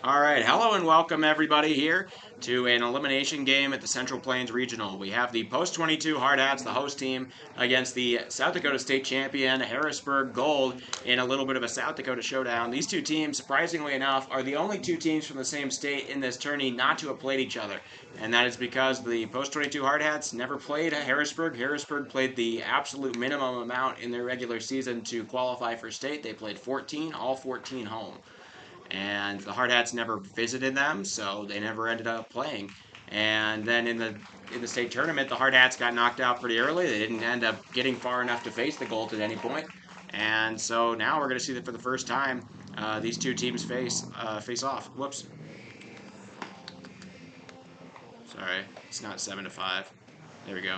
All right, hello and welcome everybody here to an elimination game at the Central Plains Regional. We have the Post 22 Hardhats, the host team, against the South Dakota State champion Harrisburg Gold in a little bit of a South Dakota showdown. These two teams, surprisingly enough, are the only two teams from the same state in this tourney not to have played each other. And that is because the Post 22 Hardhats never played Harrisburg. Harrisburg played the absolute minimum amount in their regular season to qualify for state. They played 14, all 14 home, and the Hardhats never visited them, so they never ended up playing. And then in the state tournament, the Hardhats got knocked out pretty early. They didn't end up getting far enough to face the Gold at any point. And so now we're going to see that for the first time, these two teams face off. Whoops. Sorry, it's not 7-5. There we go.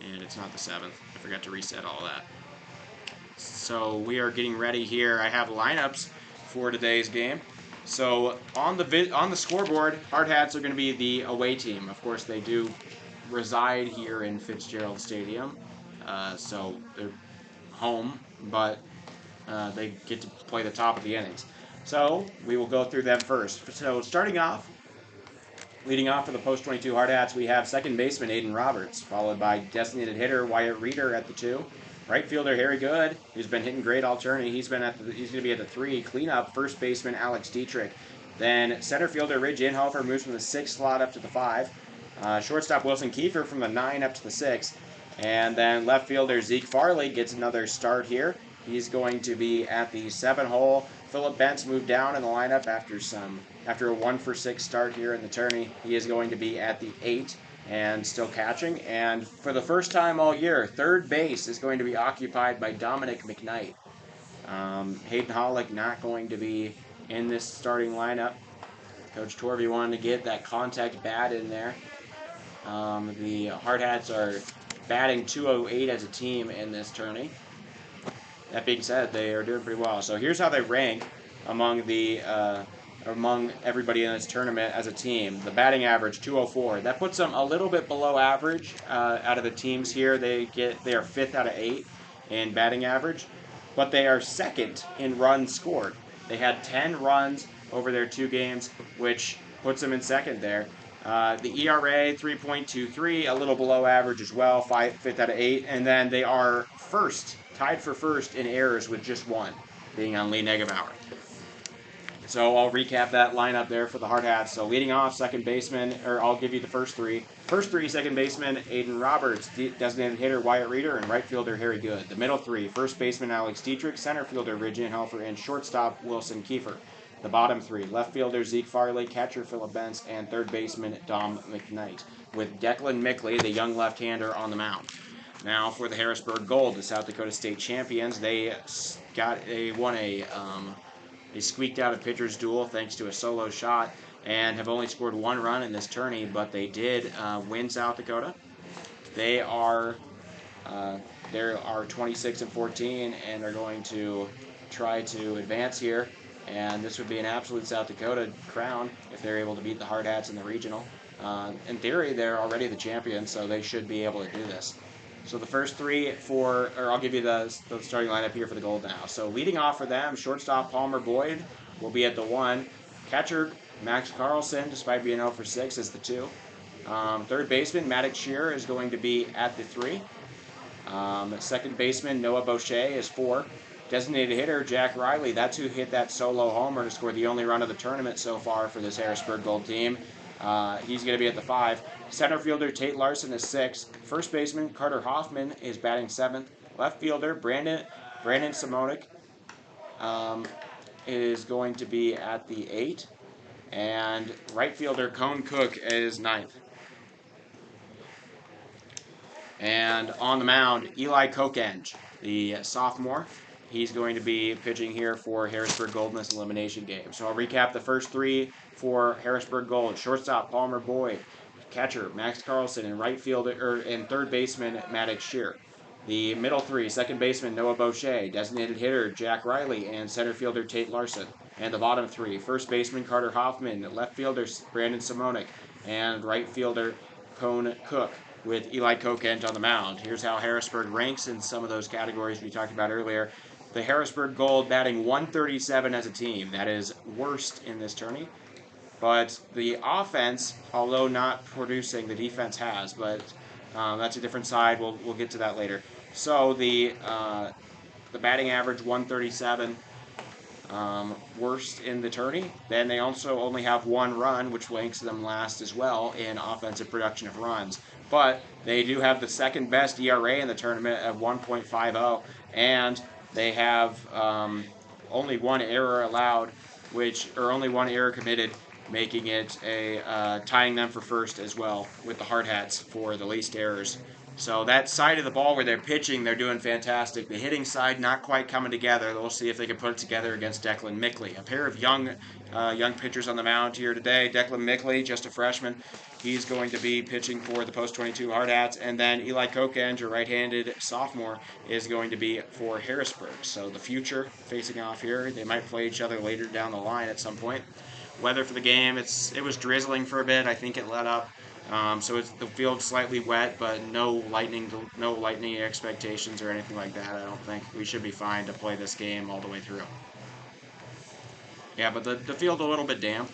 And it's not the 7th. I forgot to reset all that. So we are getting ready here. I have lineups for today's game. So on the scoreboard, Hardhats are going to be the away team. Of course, they do reside here in Fitzgerald Stadium, so they're home, but they get to play the top of the innings. So we will go through them first. So leading off for the Post 22 Hardhats, we have second baseman Aiden Roberts, followed by designated hitter Wyatt Reeder at the 2. Right fielder Harry Good, who's been hitting great all tourney. He's going to be at the 3. Cleanup first baseman Alex Dietrich. Then center fielder Ridge Inhofer moves from the 6th slot up to the 5. Shortstop Wilson Kiefer from the 9 up to the 6. And then left fielder Zeke Farley gets another start here. He's going to be at the 7 hole. Philip Bentz moved down in the lineup after a 1-for-6 start here in the tourney. He is going to be at the 8 and still catching. And for the first time all year, third base is going to be occupied by Dominic McKnight. Hayden Hollick not going to be in this starting lineup. Coach Torvey wanted to get that contact bat in there. The Hardhats are batting .208 as a team in this tourney. That being said, they are doing pretty well. So here's how they rank among everybody in this tournament as a team. The batting average 204. That puts them a little bit below average out of the teams here. They are 5th out of 8 in batting average, but they are 2nd in runs scored. They had 10 runs over their 2 games, which puts them in 2nd there. The ERA 3.23, a little below average as well, 5th out of 8, and then they are tied for first in errors with just 1, being on Lee Negebauer. So I'll recap that lineup there for the Hardhats. So leading off, second baseman, or I'll give you the first 3. First 3, second baseman Aiden Roberts, designated hitter Wyatt Reeder, and right fielder Harry Good. The middle 3, first baseman Alex Dietrich, center fielder Ridge Inhofer, and shortstop Wilson Kiefer. The bottom 3, left fielder Zeke Farley, catcher Philip Bentz, and third baseman Dom McKnight, with Declan Mickley, the young left-hander, on the mound. Now for the Harrisburg Gold, the South Dakota State champions, they squeaked out a pitcher's duel thanks to a solo shot and have only scored 1 run in this tourney, but they did win South Dakota. They are 26-14 and are going to try to advance here. And this would be an absolute South Dakota crown if they're able to beat the Hardhats in the regional. In theory, they're already the champions, so they should be able to do this. So the first 3 I'll give you the starting lineup here for the Gold now. So leading off for them, shortstop Palmer Boyd will be at the 1. Catcher Max Carlson, despite being 0-for-6, is the 2. Third baseman Maddox Shearer is going to be at the 3. Second baseman Noah Boucher is 4. Designated hitter Jack Riley, that's who hit that solo homer to score the only run of the tournament so far for this Harrisburg Gold team. He's going to be at the 5. Center fielder Tate Larson is 6. First baseman Carter Hoffman is batting 7th. Left fielder Brandon Simonik is going to be at the 8. And right fielder Cone Cook is 9th. And on the mound, Eli Kokenge, the sophomore. He's going to be pitching here for Harrisburg Gold in this elimination game. So I'll recap the first 3 for Harrisburg Gold. Shortstop Palmer Boyd, catcher Max Carlson, and and third baseman Maddox Shearer. The middle 3, second baseman Noah Boucher, designated hitter Jack Riley, and center fielder Tate Larson. And the bottom 3, first baseman Carter Hoffman, left fielder Brandon Simonik, and right fielder Cone Cook, with Eli Kokenge on the mound. Here's how Harrisburg ranks in some of those categories we talked about earlier. The Harrisburg Gold batting 137 as a team. That is worst in this tourney. But the offense, although not producing, the defense has. But that's a different side. We'll get to that later. So the batting average 137, worst in the tourney. Then they also only have one run, which ranks them last as well in offensive production of runs. But they do have the second best ERA in the tournament at 1.50, and they have only one error allowed, or only one error committed, making it tying them for first as well with the Hardhats for the least errors. So that side of the ball where they're pitching, they're doing fantastic. The hitting side, not quite coming together. We'll see if they can put it together against Declan Mickley. A pair of young pitchers on the mound here today. Declan Mickley, just a freshman. He's going to be pitching for the post-22 Hardhats. And then Eli Kokenge, a right-handed sophomore, is going to be for Harrisburg. So the future facing off here. They might play each other later down the line at some point. Weather for the game, it was drizzling for a bit. I think it let up. So the field's slightly wet, but no lightning expectations or anything like that. I don't think we should be fine to play this game all the way through. Yeah, but the field a little bit damp.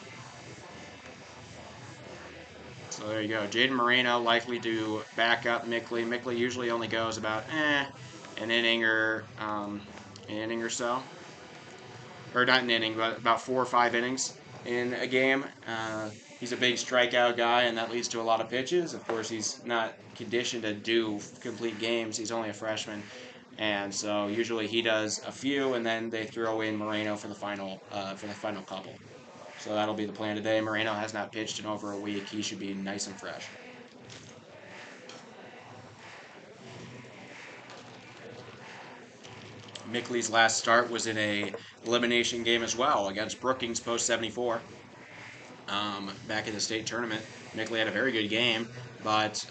So there you go. Jaden Moreno likely to back up Mickley. Mickley usually only goes about an inning or so, or not an inning, but about 4 or 5 innings in a game. He's a big strikeout guy, and that leads to a lot of pitches. Of course, he's not conditioned to do complete games. He's only a freshman, and so usually he does a few, and then they throw in Moreno for the final couple. So that'll be the plan today. Moreno has not pitched in over a week. He should be nice and fresh. Mickley's last start was in a elimination game as well against Brookings post 74. Back in the state tournament, Mickley had a very good game, but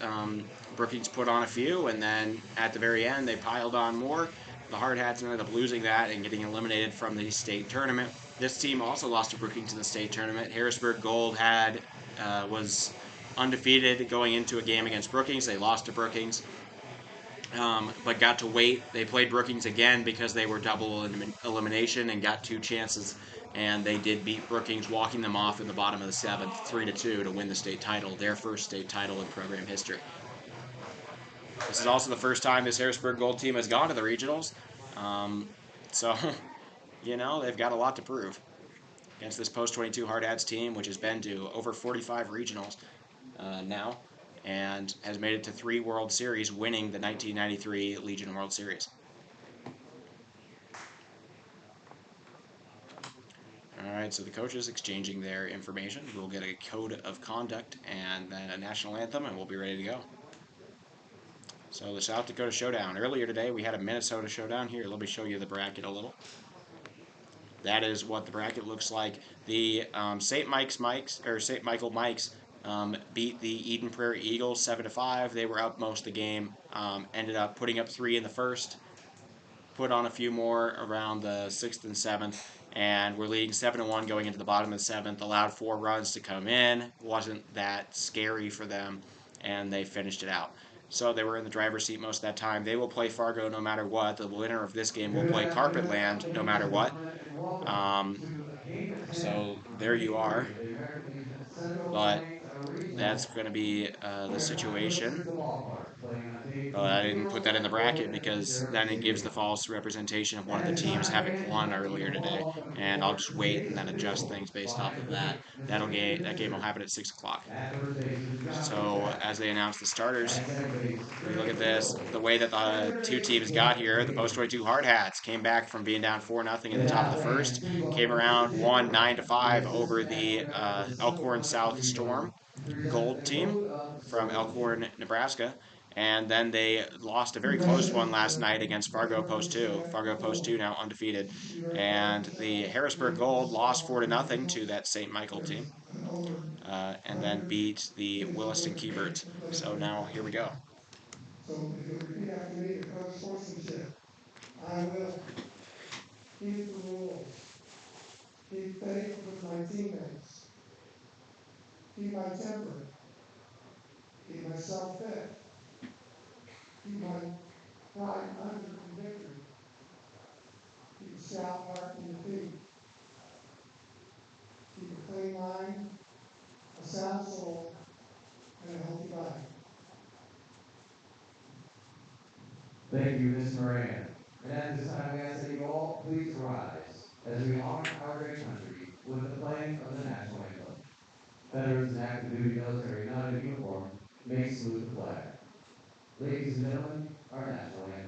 Brookings put on a few, and then at the very end they piled on more. The Hardhats ended up losing that and getting eliminated from the state tournament. This team also lost to Brookings in the state tournament. Harrisburg Gold was undefeated going into a game against Brookings. They lost to Brookings, but got to wait. They played Brookings again because they were double elimination and got 2 chances. And they did beat Brookings, walking them off in the bottom of the 7th, 3-2, to win the state title, their first state title in program history. This is also the first time this Harrisburg Gold team has gone to the regionals. So, they've got a lot to prove against this post-22 Hardhats team, which has been to over 45 regionals now and has made it to 3 World Series, winning the 1993 Legion World Series. All right, so the coaches exchanging their information. We'll get a code of conduct and then a national anthem, and we'll be ready to go. So the South Dakota Showdown. Earlier today, we had a Minnesota Showdown here. Let me show you the bracket a little. That is what the bracket looks like. The St. Michael Mikes beat the Eden Prairie Eagles 7-5. They were up most of the game. Ended up putting up 3 in the first. Put on a few more around the 6th and 7th, and we're leading 7-1 going into the bottom of the 7th. Allowed 4 runs to come in. Wasn't that scary for them, and they finished it out. So they were in the driver's seat most of that time. They will play Fargo no matter what. The winner of this game will play Carpetland no matter what. So there you are. But that's going to be the situation. I didn't put that in the bracket because then it gives the false representation of one of the teams having won earlier today. And I'll just wait and then adjust things based off of that. That game will happen at 6 o'clock. So as they announce the starters, we look at this. The way that the 2 teams got here, the post-22 Hardhats came back from being down 4-0 in the top of the first, came around, won 9-5 over the Elkhorn South Storm Gold team from Elkhorn, Nebraska. And then they lost a very close one last night against Fargo Post 2. Fargo Post 2 now undefeated. And the Harrisburg Gold lost 4-0 to that St. Michael team. And then beat the Williston Keybirds. So now here we go. So if you'll repeat after me, the code of sportsmanship. I will keep the rules. Keep faith with my teammates. Keep my temper. Keep myself fit. Keep my pride under in victory. stout heart in defeat. Keep a clean mind, a sound soul, and a healthy body. Thank you, Ms. Moran. And at this time, we ask that you all please rise as we honor our great country with the playing of the national anthem. Veterans in active duty military united uniform may salute the flag. Ladies and gentlemen, our national anthem.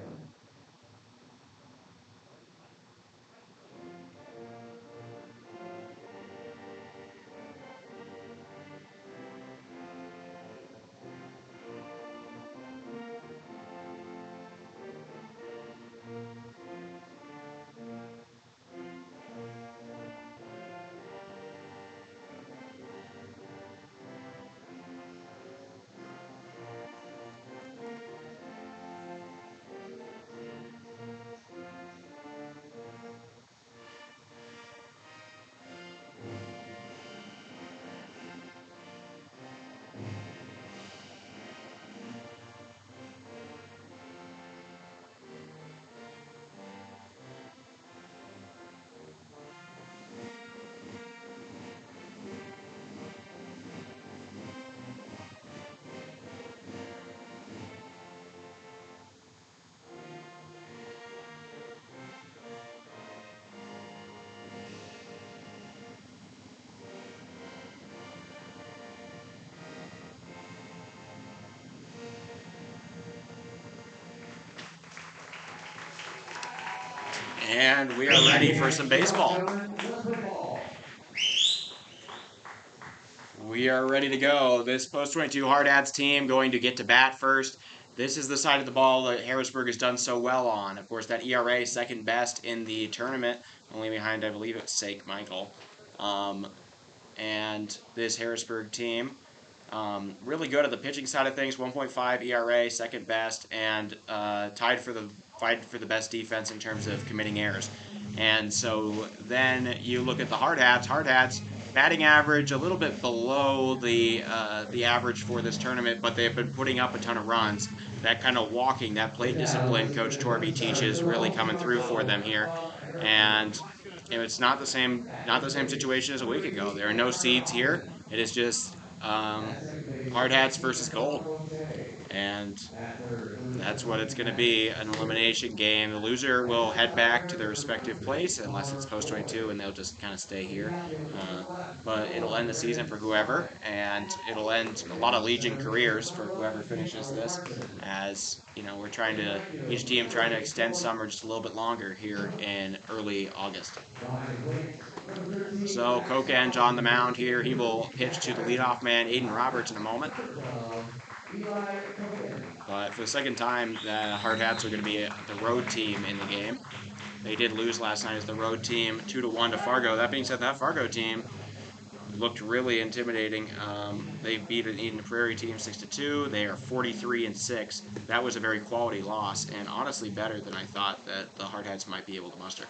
And we are ready for some baseball. We are ready to go. This post 22 Hardhats team going to get to bat first. This is the side of the ball that Harrisburg has done so well on. Of course, that ERA second best in the tournament, only behind, I believe, it's St. Michael. And this Harrisburg team, really good at the pitching side of things. 1.5 ERA, second best, and tied for the best defense in terms of committing errors. And so then you look at the Hardhats. Hardhats batting average a little bit below the average for this tournament, but they've been putting up a ton of runs. That kind of walking, that plate discipline Coach Torby teaches, really coming through for them here. And it's not the same situation as a week ago. There are no seeds here. It is just hard hats versus gold, and that's what it's going to be, an elimination game. The loser will head back to their respective place unless it's post 22, and they'll just kind of stay here. But it'll end the season for whoever, and it'll end a lot of Legion careers for whoever finishes this, as we're trying to, each team trying to extend summer just a little bit longer here in early August. So Kokenge on the mound here. He will pitch to the leadoff man, Aiden Roberts, in a moment. But for the second time, the Hardhats are going to be the road team in the game. They did lose last night as the road team, 2-1 to Fargo. That being said, that Fargo team looked really intimidating. They beat an Eden Prairie team 6-2. They are 43-6. That was a very quality loss, and honestly better than I thought that the Hardhats might be able to muster.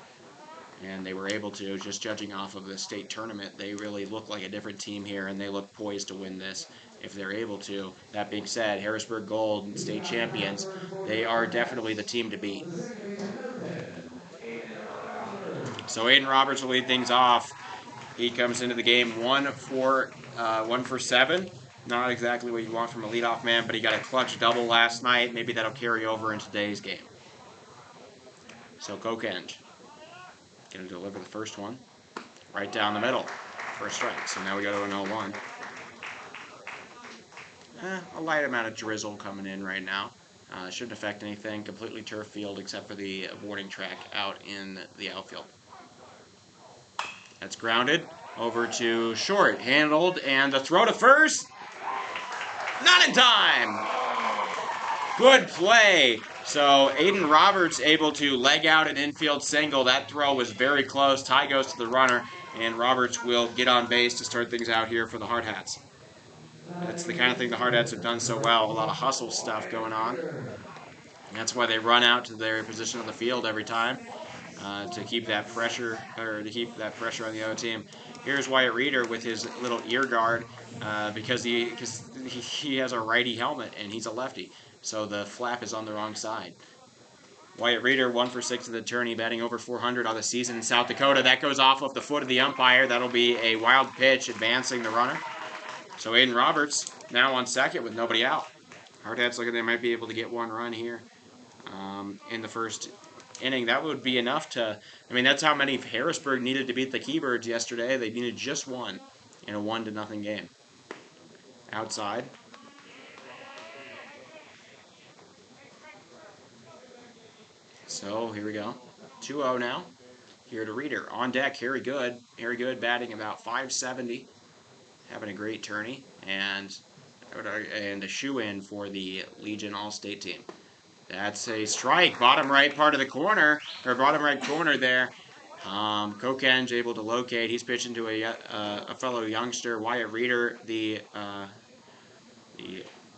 And they were able to, just judging off of the state tournament, they really look like a different team here, and they look poised to win this if they're able to. That being said, Harrisburg Gold and state champions, they are definitely the team to beat. So Aiden Roberts will lead things off. He comes into the game 1 for 7. Not exactly what you want from a leadoff man, but he got a clutch double last night. Maybe that'll carry over in today's game. So Kokenge going to deliver the first one right down the middle. First strike. So now we go to an 0-1. A light amount of drizzle coming in right now. Shouldn't affect anything. Completely turf field except for the boarding track out in the outfield. That's grounded over to short. Handled, and the throw to first. Not in time. Good play. So Aiden Roberts able to leg out an infield single. That throw was very close. Tie goes to the runner, and Roberts will get on base to start things out here for the Hardhats. That's the kind of thing the Hardhats have done so well. A lot of hustle stuff going on. And that's why they run out to their position on the field every time to keep that pressure, on the other team. Here's Wyatt Reeder with his little ear guard because he has a righty helmet and he's a lefty, so the flap is on the wrong side. Wyatt Reeder, 1 for 6 of the tourney, batting over 400 on the season in South Dakota. That goes off the foot of the umpire. That'll be a wild pitch, advancing the runner. So Aiden Roberts now on second with nobody out. Hardhats looking they might be able to get one run here in the first inning. That would be enough to, I mean, that's how many Harrisburg needed to beat the Keybirds yesterday. They needed just one in a 1-0 game. Outside. So here we go. 2-0 now. Here to Reeder. On deck, Harry Good. Harry Good batting about 570. Having a great tourney. And a shoe-in for the Legion All-State team. That's a strike. Bottom right part of the corner, or bottom right corner there. Kokenge able to locate. He's pitching to a fellow youngster, Wyatt Reeder, the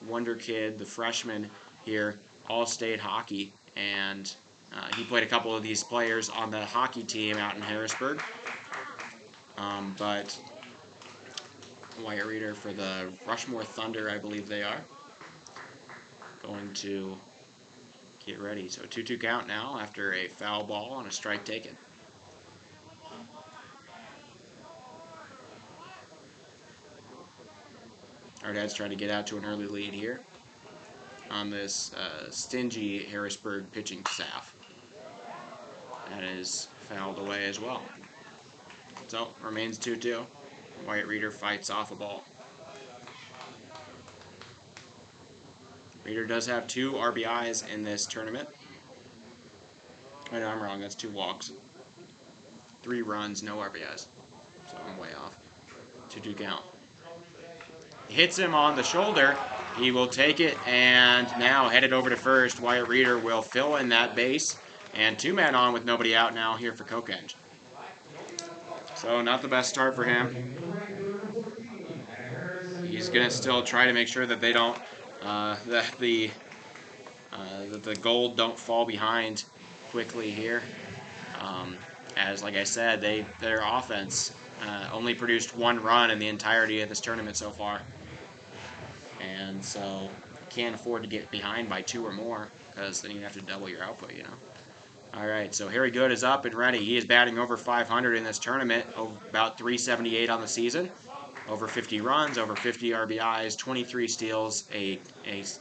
wonder kid, the freshman here, all-state hockey, and he played a couple of these players on the hockey team out in Harrisburg. But Wyatt Reeder for the Rushmore Thunder, I believe they are, going to get ready. So 2-2 count now after a foul ball and a strike taken. Hardhats trying to get out to an early lead here on this stingy Harrisburg pitching staff. That is fouled away as well. So remains 2-2. Wyatt Reeder fights off a ball. Reeder does have 2 RBIs in this tournament. Oh, no, I'm wrong. That's 2 walks. 3 runs, no RBIs. So I'm way off. 2-2 count. Hits him on the shoulder. He will take it and now headed over to first. Wyatt Reeder will fill in that base. And 2 men on with nobody out now here for Kokenge. So not the best start for him. He's going to still try to make sure that they don't, that the Gold don't fall behind quickly here. As like I said, their offense only produced 1 run in the entirety of this tournament so far. And so can't afford to get behind by 2 or more, because then you have to double your output, you know. All right, so Harry Good is up and ready. He is batting over 500 in this tournament, about 378 on the season, over 50 runs, over 50 RBIs, 23 steals, a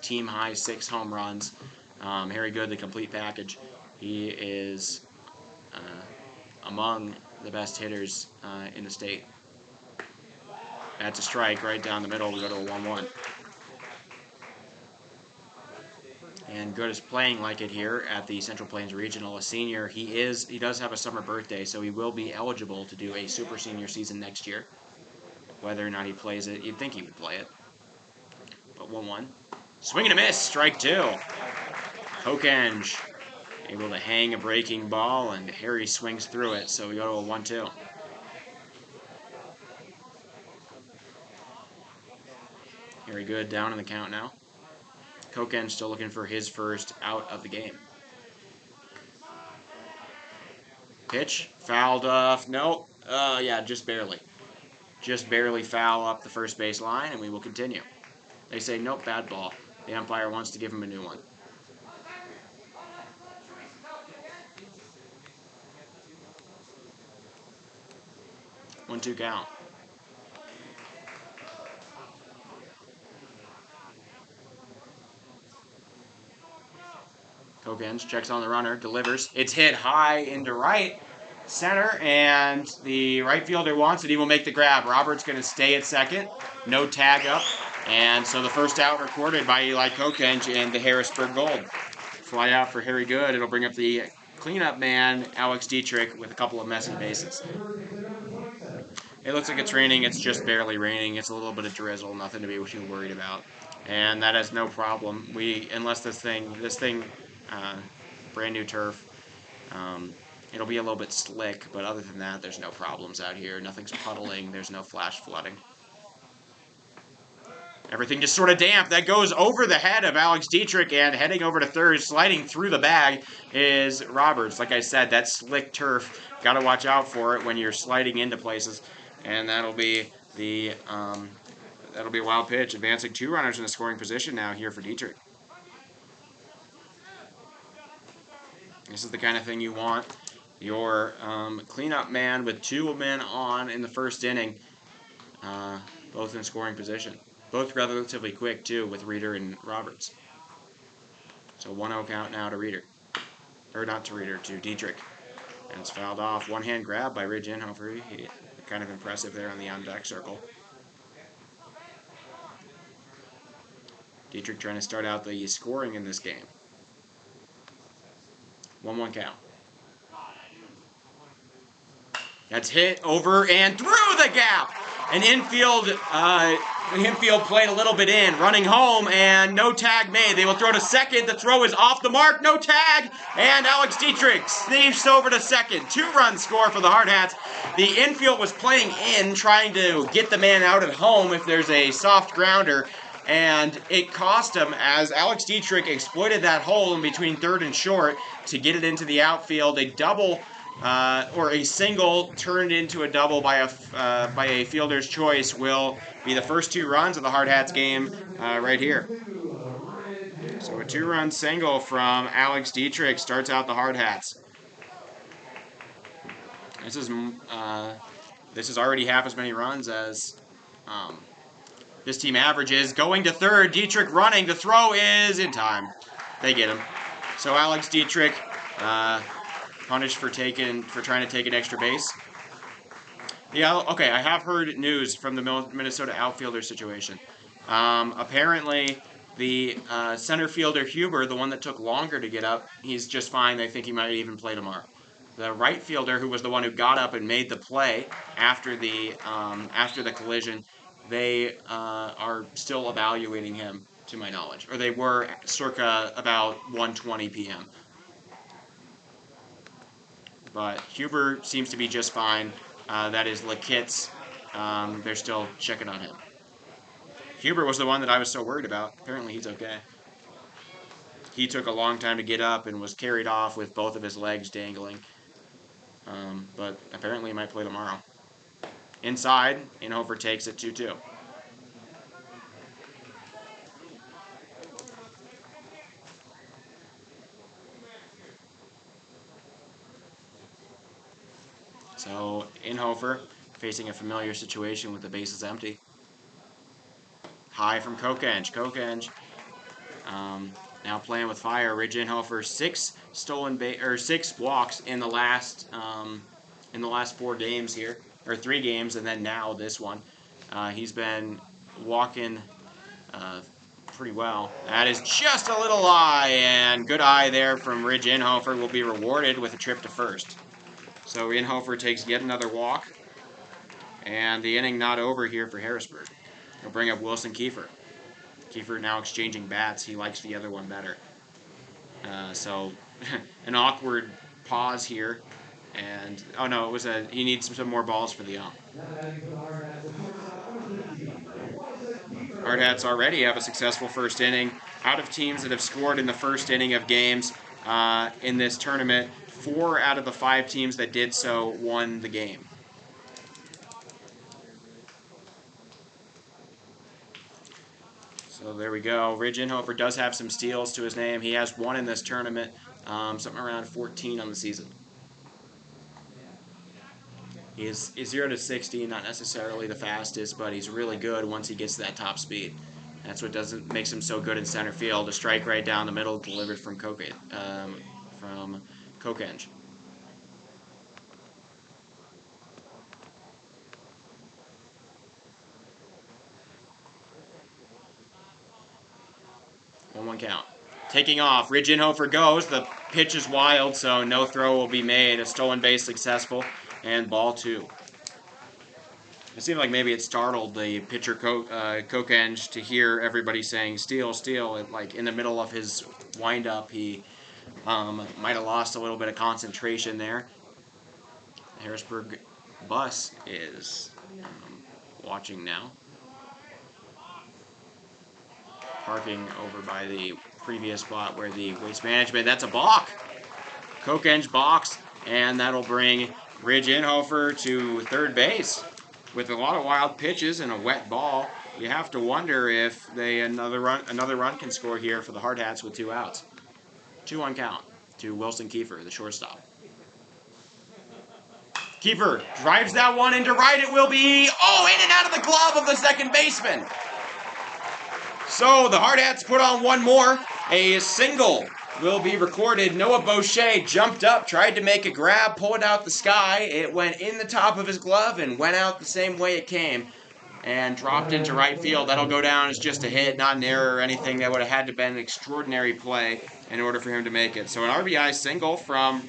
team high 6 home runs. Harry Good, the complete package. He is among the best hitters in the state. That's a strike right down the middle to go to a 1-1. And Good is playing like it here at the Central Plains Regional. A senior, he does have a summer birthday, so he will be eligible to do a super senior season next year. Whether or not he plays it, you'd think he would play it. But 1-1. Swing and a miss, strike 2. Kokenge able to hang a breaking ball, and Harry swings through it, so we go to a 1-2. Harry Good down in the count now. Kokenge still looking for his first out of the game. Pitch, fouled off. No, yeah, just barely. Just barely foul up the first base line, and we will continue. They say, nope, bad ball. The umpire wants to give him a new one. One-two count. Kokenge checks on the runner, delivers. It's hit high into right center, and the right fielder wants it. He will make the grab. Robert's going to stay at second. No tag up. And so the first out recorded by Eli Kokenge and the Harrisburg Gold. Fly out for Harry Good. It'll bring up the cleanup man, Alex Dietrich, with a couple of messy bases. It looks like it's raining. It's just barely raining. It's a little bit of drizzle. Nothing to be too worried about. And that has no problem. Unless this thing, brand new turf, it'll be a little bit slick, but other than that, there's no problems out here. Nothing's puddling. There's no flash flooding. Everything just sort of damp. That goes over the head of Alex Dietrich, and heading over to third, sliding through the bag, is Roberts. Like I said, that slick turf, got to watch out for it when you're sliding into places. And that'll be a wild pitch, advancing 2 runners in a scoring position now here for Dietrich. This is the kind of thing you want. Your cleanup man with 2 men on in the first inning, both in scoring position. Both relatively quick, too, with Reeder and Roberts. So 1-0 count now to Reeder. Or not to Reeder, to Dietrich. And it's fouled off. One-hand grab by Ridge Inhofer. Kind of impressive there on the on-deck circle. Dietrich trying to start out the scoring in this game. 1-1 count. That's hit over and through the gap. An infield played a little bit in, running home, and no tag made. They will throw to second. The throw is off the mark, no tag, and Alex Dietrich sneaks over to second. 2-run score for the Hardhats. The infield was playing in, trying to get the man out at home if there's a soft grounder, and it cost him as Alex Dietrich exploited that hole in between third and short to get it into the outfield. A double or a single turned into a double by a fielder's choice will be the first 2 runs of the Hardhats game right here. So a 2-run single from Alex Dietrich starts out the Hardhats. This is already half as many runs as this team averages. Going to third, Dietrich running. The throw is in time. They get him. So Alex Dietrich punished for trying to take an extra base. Yeah, okay, I have heard news from the Minnesota outfielder situation. Apparently, the center fielder Huber, the one that took longer to get up, he's just fine. They think he might even play tomorrow. The right fielder, who was the one who got up and made the play after the collision, they are still evaluating him, to my knowledge, or they were circa about 1:20 p.m. But Huber seems to be just fine. That is Lakitz. They're still checking on him. Huber was the one that I was so worried about. Apparently he's okay. He took a long time to get up and was carried off with both of his legs dangling. But apparently he might play tomorrow. Inside, Inhofer takes it 2-2. So Inhofer facing a familiar situation with the bases empty. High from Kokenge. Kokenge now playing with fire. Ridge Inhofer 6 walks in the last 4 games here, or 3 games, and then now this one. He's been walking pretty well. That is just a little eye, and good eye there from Ridge Inhofer will be rewarded with a trip to first. So Inhofer takes yet another walk, and the inning not over here for Harrisburg. He'll bring up Wilson Kiefer. Kiefer now exchanging bats. He likes the other one better. So an awkward pause here, and oh no, he needs some more balls for the ump. Hardhats already have a successful first inning. Out of teams that have scored in the first inning of games in this tournament, 4 out of the 5 teams that did so won the game. So there we go. Ridge Inhofer does have some steals to his name. He has 1 in this tournament, something around 14 on the season. He's 0 to 60, not necessarily the fastest, but he's really good once he gets to that top speed. That's what makes him so good in center field. A strike right down the middle delivered from Kokenge. 1-1 count. Taking off. Ridge Inhofer goes. The pitch is wild, so no throw will be made. A stolen base successful, and ball 2. It seemed like maybe it startled the pitcher Kokenge to hear everybody saying steal, steal. Like in the middle of his windup, he might have lost a little bit of concentration there. The Harrisburg bus is watching now. Parking over by the previous spot where the waste management. That's a balk. Kokenge balks, and that'll bring Ridge Inhofer to third base. With a lot of wild pitches and a wet ball, you have to wonder if another run can score here for the Hardhats with 2 outs. 2-1 count. to Wilson Kiefer, the shortstop. Kiefer drives that one into right. It will be, in and out of the glove of the second baseman. So the Hardhats put on one more. A single will be recorded. Noah Boucher jumped up, tried to make a grab, pull it out the sky. It went in the top of his glove and went out the same way it came and dropped into right field. That'll go down as just a hit, not an error or anything. That would have had to have been an extraordinary play in order for him to make it. So an RBI single from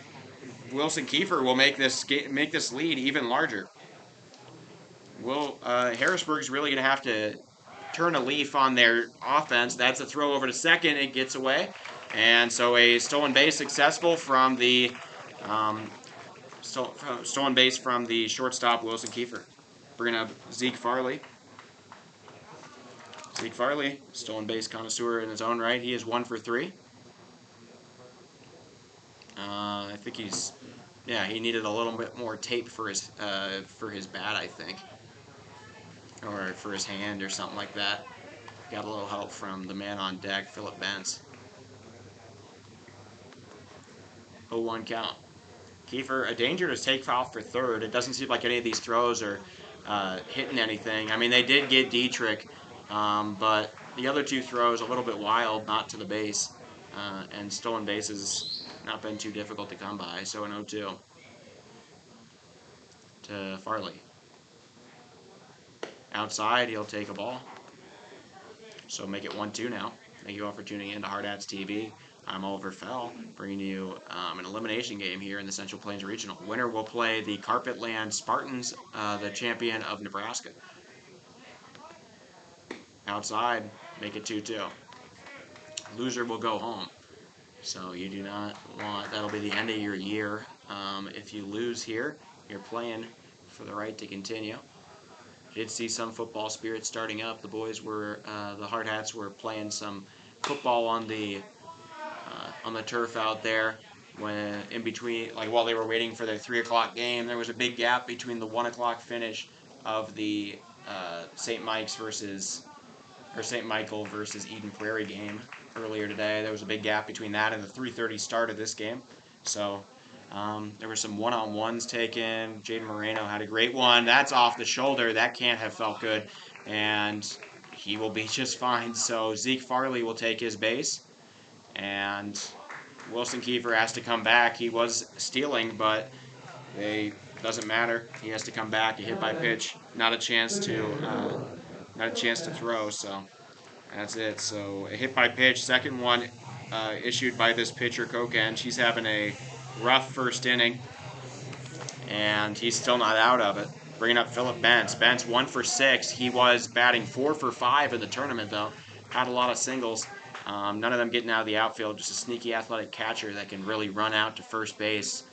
Wilson Kiefer will make this lead even larger. Harrisburg's really going to have to turn a leaf on their offense. That's a throw over to second. It gets away. And so a stolen base successful from the stolen base from the shortstop, Wilson Kiefer. Bringing up Zeke Farley. Zeke Farley, stolen base connoisseur in his own right. He is 1 for 3. I think he needed a little bit more tape for his bat, I think, or for his hand or something like that. Got a little help from the man on deck, Philip Bentz. 0-1 count. Kiefer, a danger to take off for third. It doesn't seem like any of these throws are hitting anything. I mean, they did get Dietrich, but the other two throws a little bit wild, not to the base, and stolen bases not been too difficult to come by. So an 0-2 to Farley. Outside, he'll take a ball. So make it 1-2 now. Thank you all for tuning in to Hardhats TV. I'm Oliver Fell, bringing you an elimination game here in the Central Plains Regional. Winner will play the Carpetland Spartans, the champion of Nebraska. Outside, make it 2-2. Loser will go home. So you do not want, that'll be the end of your year. If you lose here, you're playing for the right to continue. Did see some football spirit starting up. The boys were, the Hardhats were playing some football on the turf out there when in between, like while they were waiting for their 3 o'clock game. There was a big gap between the 1 o'clock finish of the St. Michael versus Eden Prairie game earlier today. There was a big gap between that and the 3:30 start of this game. So there were some one-on-ones taken. Jaden Moreno had a great one. That's off the shoulder. That can't have felt good. And he will be just fine. So Zeke Farley will take his base. And Wilson Kiefer has to come back. He was stealing, but it doesn't matter. He has to come back. A hit by pitch. Not a chance to throw. So that's it. So a hit by pitch. Second one issued by this pitcher, Kokenge. He's having a rough first inning, and he's still not out of it. Bringing up Philip Bentz. Bentz 1 for 6. He was batting 4 for 5 in the tournament, though. Had a lot of singles. None of them getting out of the outfield. Just a sneaky athletic catcher that can really run out to first base,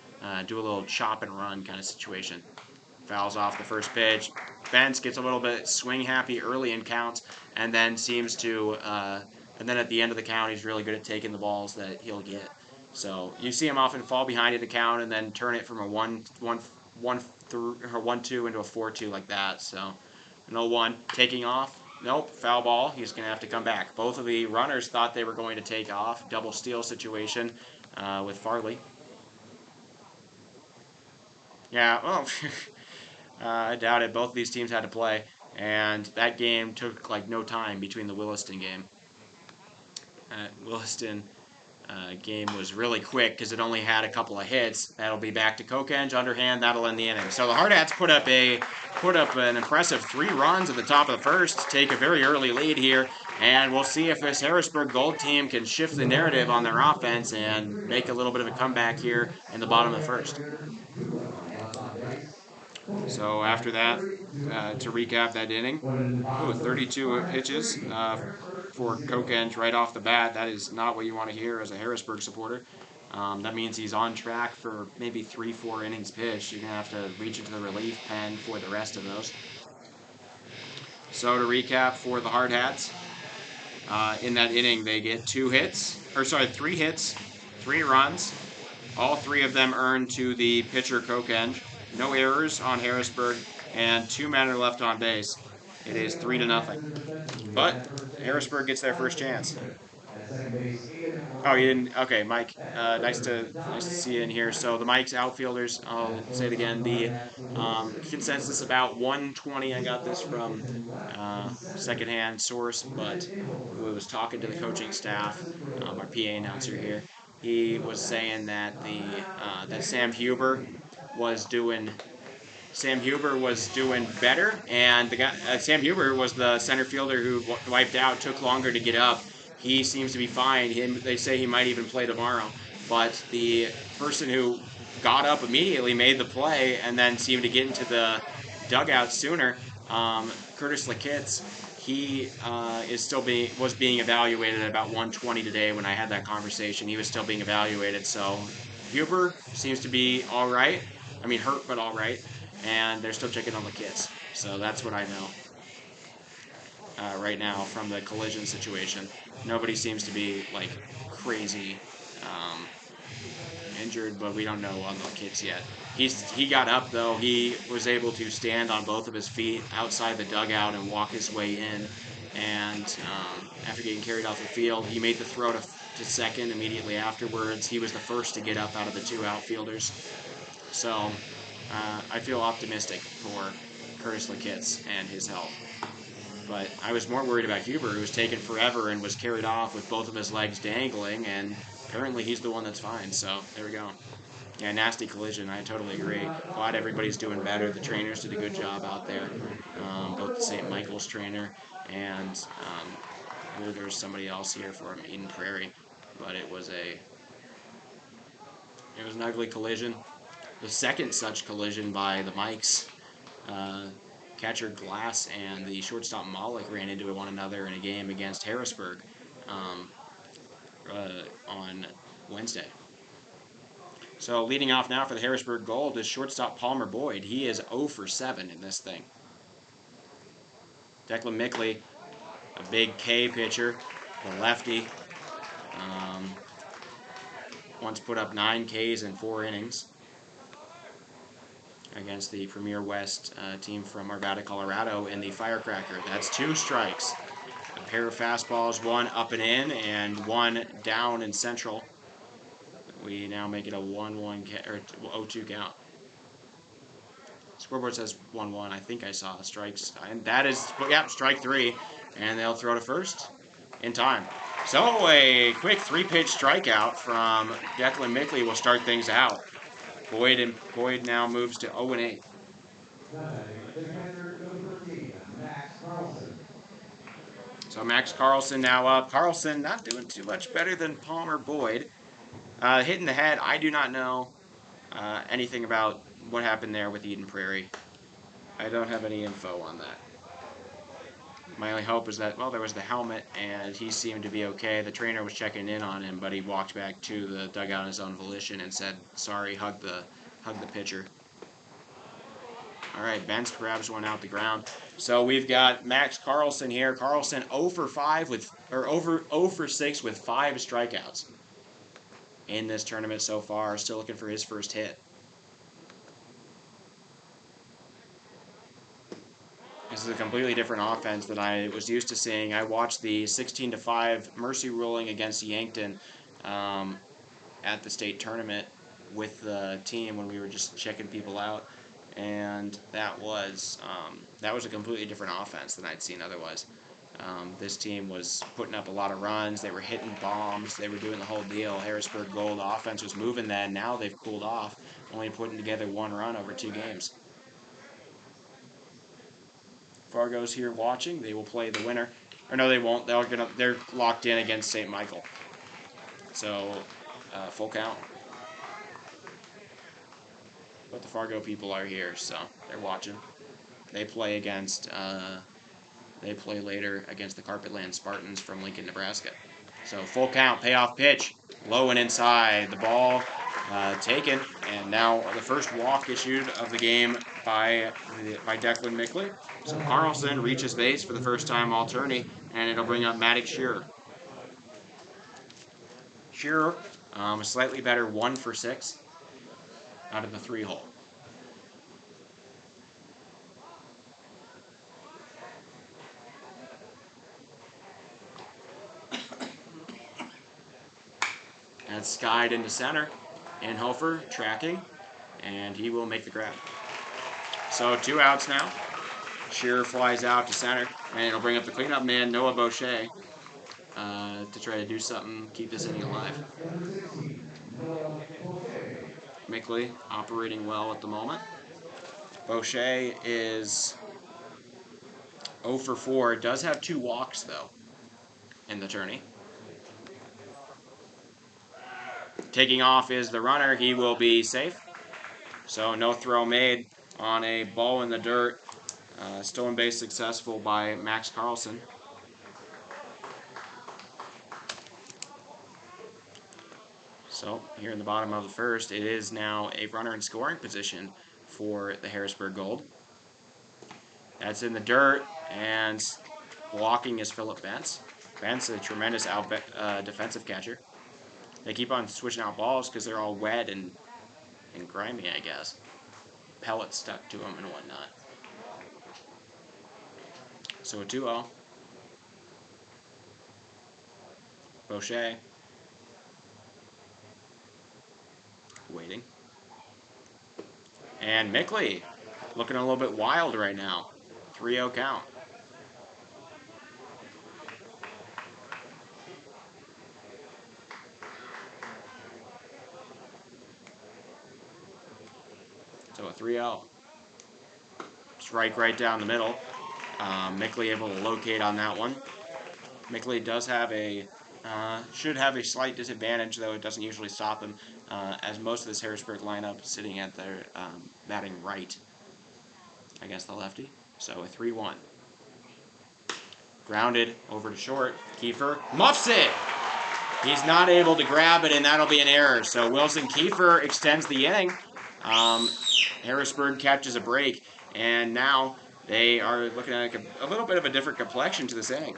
do a little chop and run kind of situation. Fouls off the first pitch. Bentz gets a little bit swing happy early in counts, and then seems to, and then at the end of the count, he's really good at taking the balls that he'll get. So you see him often fall behind at the count and then turn it from a 1-2 into a 4-2 like that. So an 0-1 taking off. Nope, foul ball. He's going to have to come back. Both of the runners thought they were going to take off. Double steal situation with Farley. Yeah, well, I doubt it. Both of these teams had to play, and that game took like no time between the Williston game. Williston game was really quick because it only had a couple of hits. That'll be back to Kokenge, underhand. That'll end the inning. So the Hardhats put up an impressive 3 runs at the top of the first to take a very early lead here, and we'll see if this Harrisburg Gold team can shift the narrative on their offense and make a little bit of a comeback here in the bottom of the first. So after that, to recap that inning, 32 pitches for Kokenge right off the bat. That is not what you want to hear as a Harrisburg supporter. That means he's on track for maybe 3-4 innings pitched. You're going to have to reach into the relief pen for the rest of those. So to recap for the Hardhats, in that inning they get 3 hits, 3 runs. All 3 of them earned to the pitcher Kokenge. No errors on Harrisburg, and 2 men are left on base. It is 3-0. But Harrisburg gets their first chance. Oh, you didn't. Okay, Mike. Nice to see you in here. So the Mike's outfielders. I'll say it again. The consensus about 120. I got this from secondhand source, but who was talking to the coaching staff, our PA announcer here. He was saying that that Sam Huber was doing better, and the guy Sam Huber was the center fielder who wiped out. Took longer to get up. He seems to be fine. They say he might even play tomorrow. But the person who got up immediately made the play and then seemed to get into the dugout sooner. Curtis Lakitz, he was being evaluated at about 120 today. When I had that conversation, he was still being evaluated. So Huber seems to be all right. I mean, hurt but all right, and they're still checking on the kids. So that's what I know right now from the collision situation. Nobody seems to be like crazy um, injured, but we don't know on the kids yet. He got up though. He was able to stand on both of his feet outside the dugout and walk his way in. And after getting carried off the field, he made the throw to second immediately afterwards. He was the first to get up out of the two outfielders. So I feel optimistic for Curtis Lakitz and his health. But I was more worried about Huber, who was taken forever and was carried off with both of his legs dangling, and apparently he's the one that's fine. So there we go. Yeah, nasty collision. I totally agree. Glad everybody's doing better. The trainers did a good job out there. Both the St. Michael's trainer and I believe there was somebody else here from Eden Prairie, but it was an ugly collision. The second such collision by the Mikes. Uh, Catcher Glass and the shortstop Malik ran into one another in a game against Harrisburg um, on Wednesday. So leading off now for the Harrisburg Gold is shortstop Palmer Boyd. He is 0 for 7 in this thing. Declan Mickley, a big K pitcher, the lefty, once put up 9 Ks in 4 innings against the Premier West team from Arvada, Colorado in the Firecracker. That's 2 strikes. A pair of fastballs, one up and in, and one down in central. We now make it a 1-1 or 0-2 count. Scoreboard says 1-1. I think I saw strikes, and that is strike 3, and they'll throw to first in time. So a quick 3-pitch strikeout from Declan Mickley will start things out. Boyd now moves to 0-8. So Max Carlson now up. Carlson not doing too much better than Palmer Boyd. Hitting the head, I do not know anything about what happened there with Eden Prairie. I don't have any info on that. My only hope is that, well, there was the helmet, and he seemed to be okay. The trainer was checking in on him, but he walked back to the dugout on his own volition and said, sorry, hug the pitcher. All right, Benz grabs one out the ground. So we've got Max Carlson here. Carlson 0 for 6 with 5 strikeouts in this tournament so far. Still looking for his first hit. This is a completely different offense than I was used to seeing. I watched the 16-5 Mercy ruling against Yankton at the state tournament with the team when we were just checking people out, and that was a completely different offense than I'd seen otherwise. This team was putting up a lot of runs. They were hitting bombs. They were doing the whole deal. Harrisburg Gold offense was moving then. Now they've cooled off, only putting together 1 run over 2 games. Fargo's here watching. They will play the winner. Or no, they won't. They're locked in against St. Michael. So, full count. But the Fargo people are here, so they're watching. They play later against the Carpetland Spartans from Lincoln, Nebraska. So full count, payoff pitch, low and inside. The ball taken, and now the first walk issued of the game by Declan Mickley. So Carlson reaches base for the first time all tourney, and it'll bring up Maddox Shearer. Shearer, a slightly better 1 for 6 out of the 3 hole. That's skied into center. Inhofer tracking, and he will make the grab. So 2 outs now. Shearer flies out to center, and it'll bring up the cleanup man, Noah Boucher, to try to do something, keep this inning alive. Mickley operating well at the moment. Boucher is 0 for 4. Does have 2 walks, though, in the tourney. Taking off is the runner. He will be safe. So no throw made on a ball in the dirt. Stolen base successful by Max Carlson. So here in the bottom of the first, it is now a runner in scoring position for the Harrisburg Gold. That's in the dirt, and walking is Phillip Bentz. Bentz, a tremendous defensive catcher. They keep on switching out balls because they're all wet and grimy, I guess. Pellets stuck to them and whatnot. So a 2-0. Boucher. Waiting. And Mickley looking a little bit wild right now. 3-0 count. So a 3-0. Strike right down the middle. Mickley able to locate on that one. Mickley does have should have a slight disadvantage, though it doesn't usually stop him, as most of this Harrisburg lineup sitting at their batting right against the lefty. So a 3-1. Grounded over to short. Kiefer muffs it. He's not able to grab it, and that'll be an error. So Wilson Kiefer extends the inning. Harrisburg catches a break, and now they are looking at a little bit of a different complexion to this inning.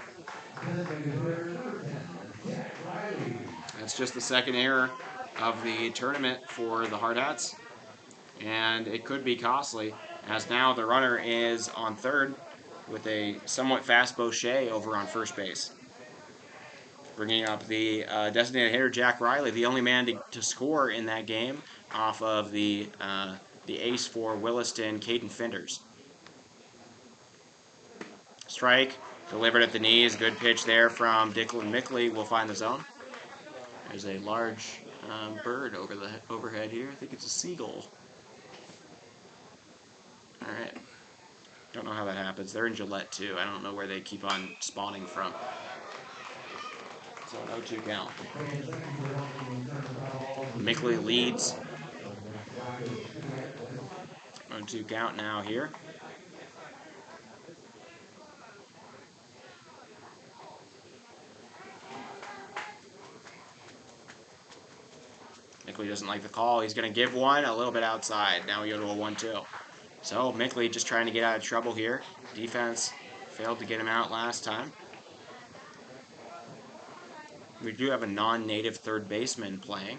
That's just the second error of the tournament for the Hardhats, and it could be costly, as now the runner is on third with a somewhat fast Boucher over on first base. Bringing up the designated hitter, Jack Riley, the only man to score in that game off of the ace for Williston, Caden Finders. Strike, delivered at the knees. Good pitch there from Declan Mickley. Will find the zone. There's a large bird over the overhead here. I think it's a seagull. All right. Don't know how that happens. They're in Gillette, too. I don't know where they keep on spawning from. So an 0-2 count. Mickley leads. 0-2 count now here. Mickley doesn't like the call. He's going to give one a little bit outside. Now we go to a 1-2. So Mickley just trying to get out of trouble here. Defense failed to get him out last time. We do have a non-native third baseman playing.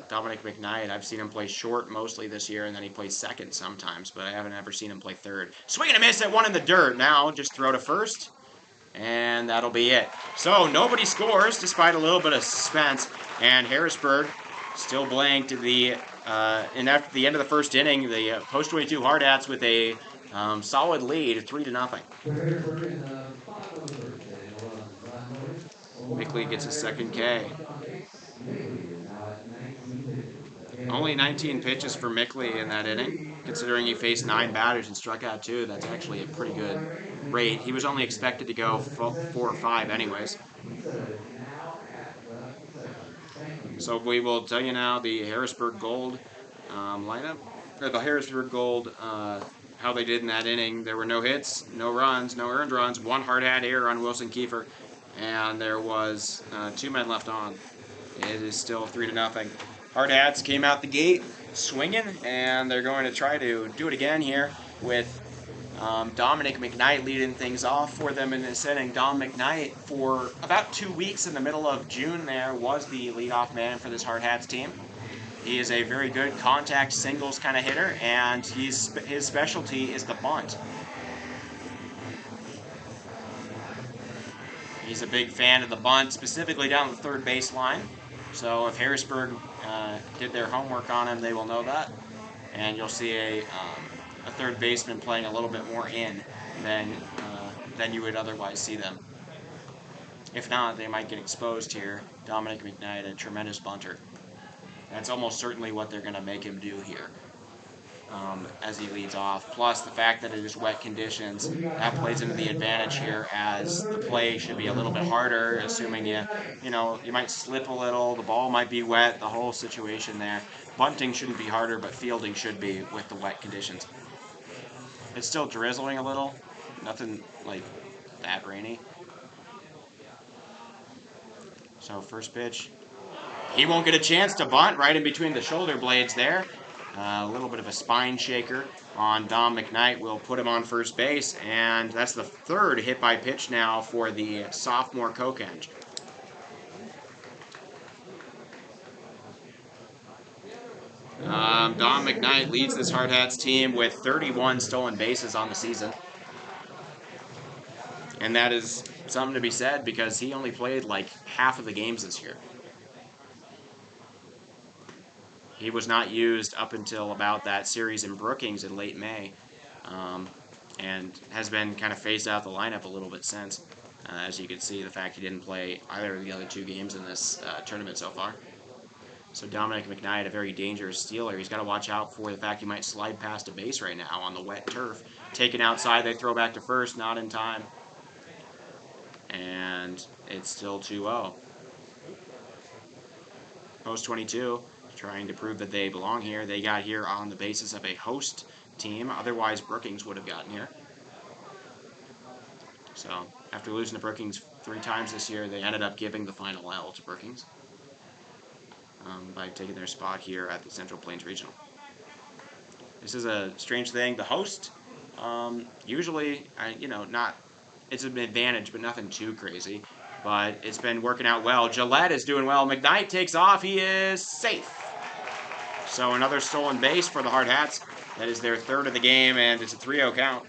Dominic McKnight. I've seen him play short mostly this year, and then he plays second sometimes, but I haven't ever seen him play third. Swing and a miss at one in the dirt. Now just throw to first, and that'll be it. So nobody scores despite a little bit of suspense, and Harrisburg still blank to the and after the end of the first inning, the post 22 Hardhats with a solid lead, 3-0. Mickley gets his second K. Only 19 pitches for Mickley in that inning, considering he faced 9 batters and struck out 2. That's actually a pretty good rate. He was only expected to go 4 or 5 anyways. So we will tell you now the Harrisburg Gold lineup, or the Harrisburg Gold, how they did in that inning. There were no hits, no runs, no earned runs, 1 hard-hat error on Wilson Kiefer, and there was 2 men left on. It is still 3-0. Hardhats came out the gate swinging, and they're going to try to do it again here with Dominic McKnight leading things off for them in this inning. Dom McKnight, for about 2 weeks in the middle of June there, was the leadoff man for this Hardhats team. He is a very good contact singles kind of hitter, and his specialty is the bunt. He's a big fan of the bunt, specifically down the third base line. So if Harrisburg did their homework on him, they will know that. And you'll see a third baseman playing a little bit more in than you would otherwise see them. If not, they might get exposed here. Dominic McKnight, a tremendous bunter. That's almost certainly what they're going to make him do here as he leads off. Plus, the fact that it is wet conditions, that plays into the advantage here, as the play should be a little bit harder, assuming you might slip a little, the ball might be wet, the whole situation there. Bunting shouldn't be harder, but fielding should be with the wet conditions. It's still drizzling a little, nothing like that rainy. So first pitch, he won't get a chance to bunt, right in between the shoulder blades there. A little bit of a spine shaker on Dom McKnight will put him on first base, and that's the third hit by pitch now for the sophomore Kokenge. Dom McKnight leads this Hardhats team with 31 stolen bases on the season. And that is something to be said because he only played like half of the games this year. He was not used up until about that series in Brookings in late May, and has been kind of phased out of the lineup a little bit since. As you can see, the fact he didn't play either of the other two games in this tournament so far. So Dominic McKnight, a very dangerous stealer. He's got to watch out for the fact he might slide past a base right now on the wet turf. Taken outside, they throw back to first, not in time. And it's still 2-0. Post 22, trying to prove that they belong here. They got here on the basis of a host team. Otherwise, Brookings would have gotten here. So after losing to Brookings 3 times this year, they ended up giving the final L to Brookings by taking their spot here at the Central Plains Regional. This is a strange thing. The host, usually, it's an advantage, but nothing too crazy. But it's been working out well. Gillette is doing well. McKnight takes off. He is safe. So another stolen base for the Hardhats. That is their third of the game, and it's a 3-0 count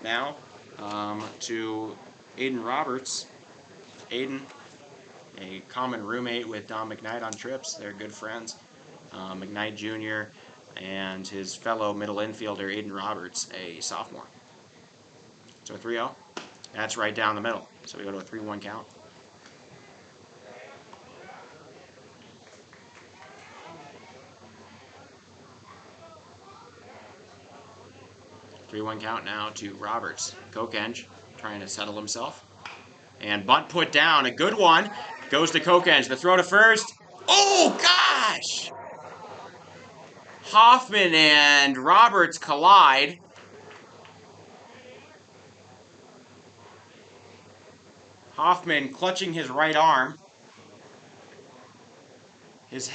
now to Aiden Roberts. Aiden, a common roommate with Dom McKnight on trips. They're good friends. McKnight Jr. and his fellow middle infielder, Aiden Roberts, a sophomore. So 3-0. That's right down the middle. So we go to a 3-1 count. Three-one count now to Roberts. Kokenge trying to settle himself. And bunt put down. A good one. Goes to Kokenge. The throw to first. Oh, gosh! Hoffman and Roberts collide. Hoffman clutching his right arm. His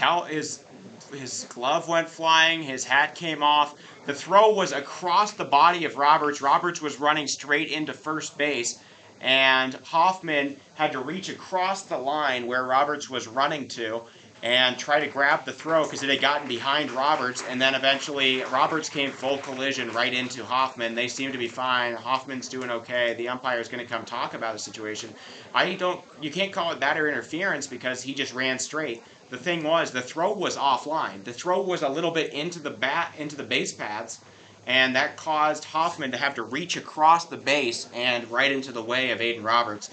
glove went flying. His hat came off. The throw was across the body of Roberts. Roberts was running straight into first base, and Hoffman had to reach across the line where Roberts was running to and try to grab the throw because it had gotten behind Roberts, and then eventually Roberts came full collision right into Hoffman. They seem to be fine. Hoffman's doing okay. The umpire is going to come talk about the situation. You can't call it batter interference because he just ran straight. The thing was, the throw was offline. The throw was a little bit into the base paths, and that caused Hoffman to have to reach across the base and right into the way of Aiden Roberts.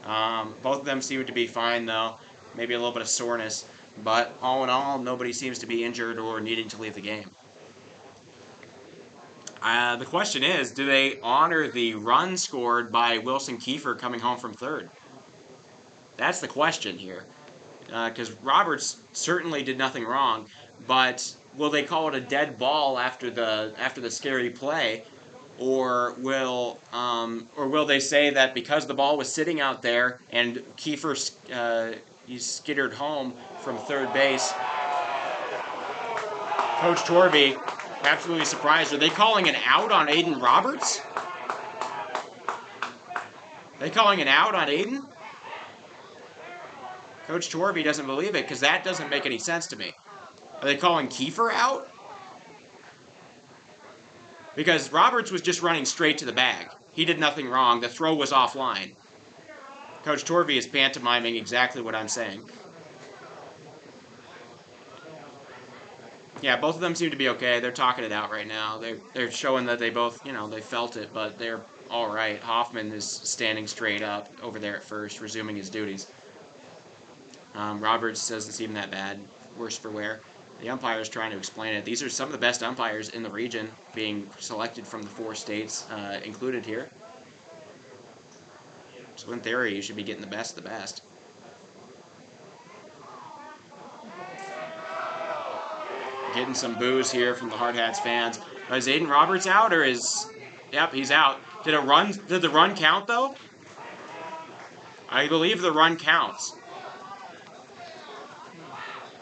Both of them seem to be fine, though. Maybe a little bit of soreness. But all in all, nobody seems to be injured or needing to leave the game. The question is, do they honor the run scored by Wilson Kiefer coming home from third? That's the question here. Because Roberts certainly did nothing wrong, but will they call it a dead ball after the scary play, or will they say that because the ball was sitting out there and Kiefer he skittered home from third base? Coach Torby, absolutely surprised. Are they calling an out on Aiden Roberts? Are they calling an out on Aiden? Coach Torby doesn't believe it because that doesn't make any sense to me. Are they calling Kiefer out? Because Roberts was just running straight to the bag. He did nothing wrong. The throw was offline. Coach Torby is pantomiming exactly what I'm saying. Yeah, both of them seem to be okay. They're talking it out right now. They're showing that they both, they felt it, but they're all right. Hoffman is standing straight up over there at first, resuming his duties. Roberts says it's even that bad, worse for wear. The umpire's trying to explain it. These are some of the best umpires in the region being selected from the 4 states included here. So in theory, you should be getting the best of the best. Getting some boos here from the Hardhats fans. Is Aiden Roberts out or is... Yep, he's out. Did the run count though? I believe the run counts.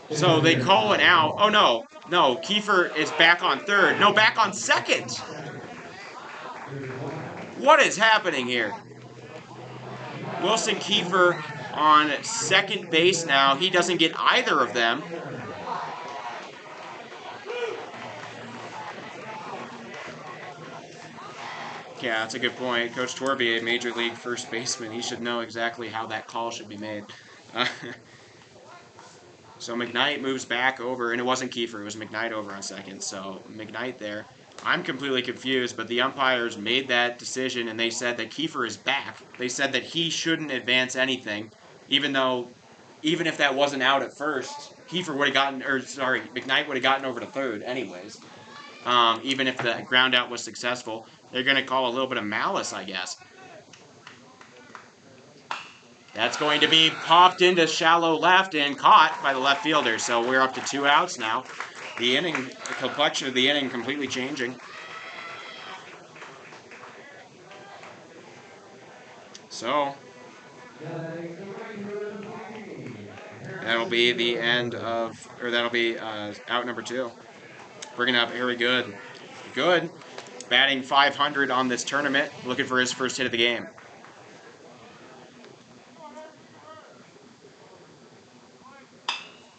So they call it out. Oh no, no, Kiefer is back on third. No, back on second. What is happening here? Wilson Kiefer on second base now. He doesn't get either of them. Yeah, that's a good point. Coach Torby, a major league first baseman, he should know exactly how that call should be made. So McKnight moves back over, and it wasn't Kiefer, it was McKnight over on second. So McKnight there. I'm completely confused, but the umpires made that decision, and they said that Kiefer is back. They said that he shouldn't advance anything, even if that wasn't out at first, Kiefer would have gotten, McKnight would have gotten over to third anyways. Even if the ground out was successful. They're going to call a little bit of malice, I guess. That's going to be popped into shallow left and caught by the left fielder. So we're up to 2 outs now. The complexion of the inning completely changing. So that'll be the end of, or that'll be out number 2. Bringing up Harry Good. Good, batting .500 on this tournament, looking for his first hit of the game.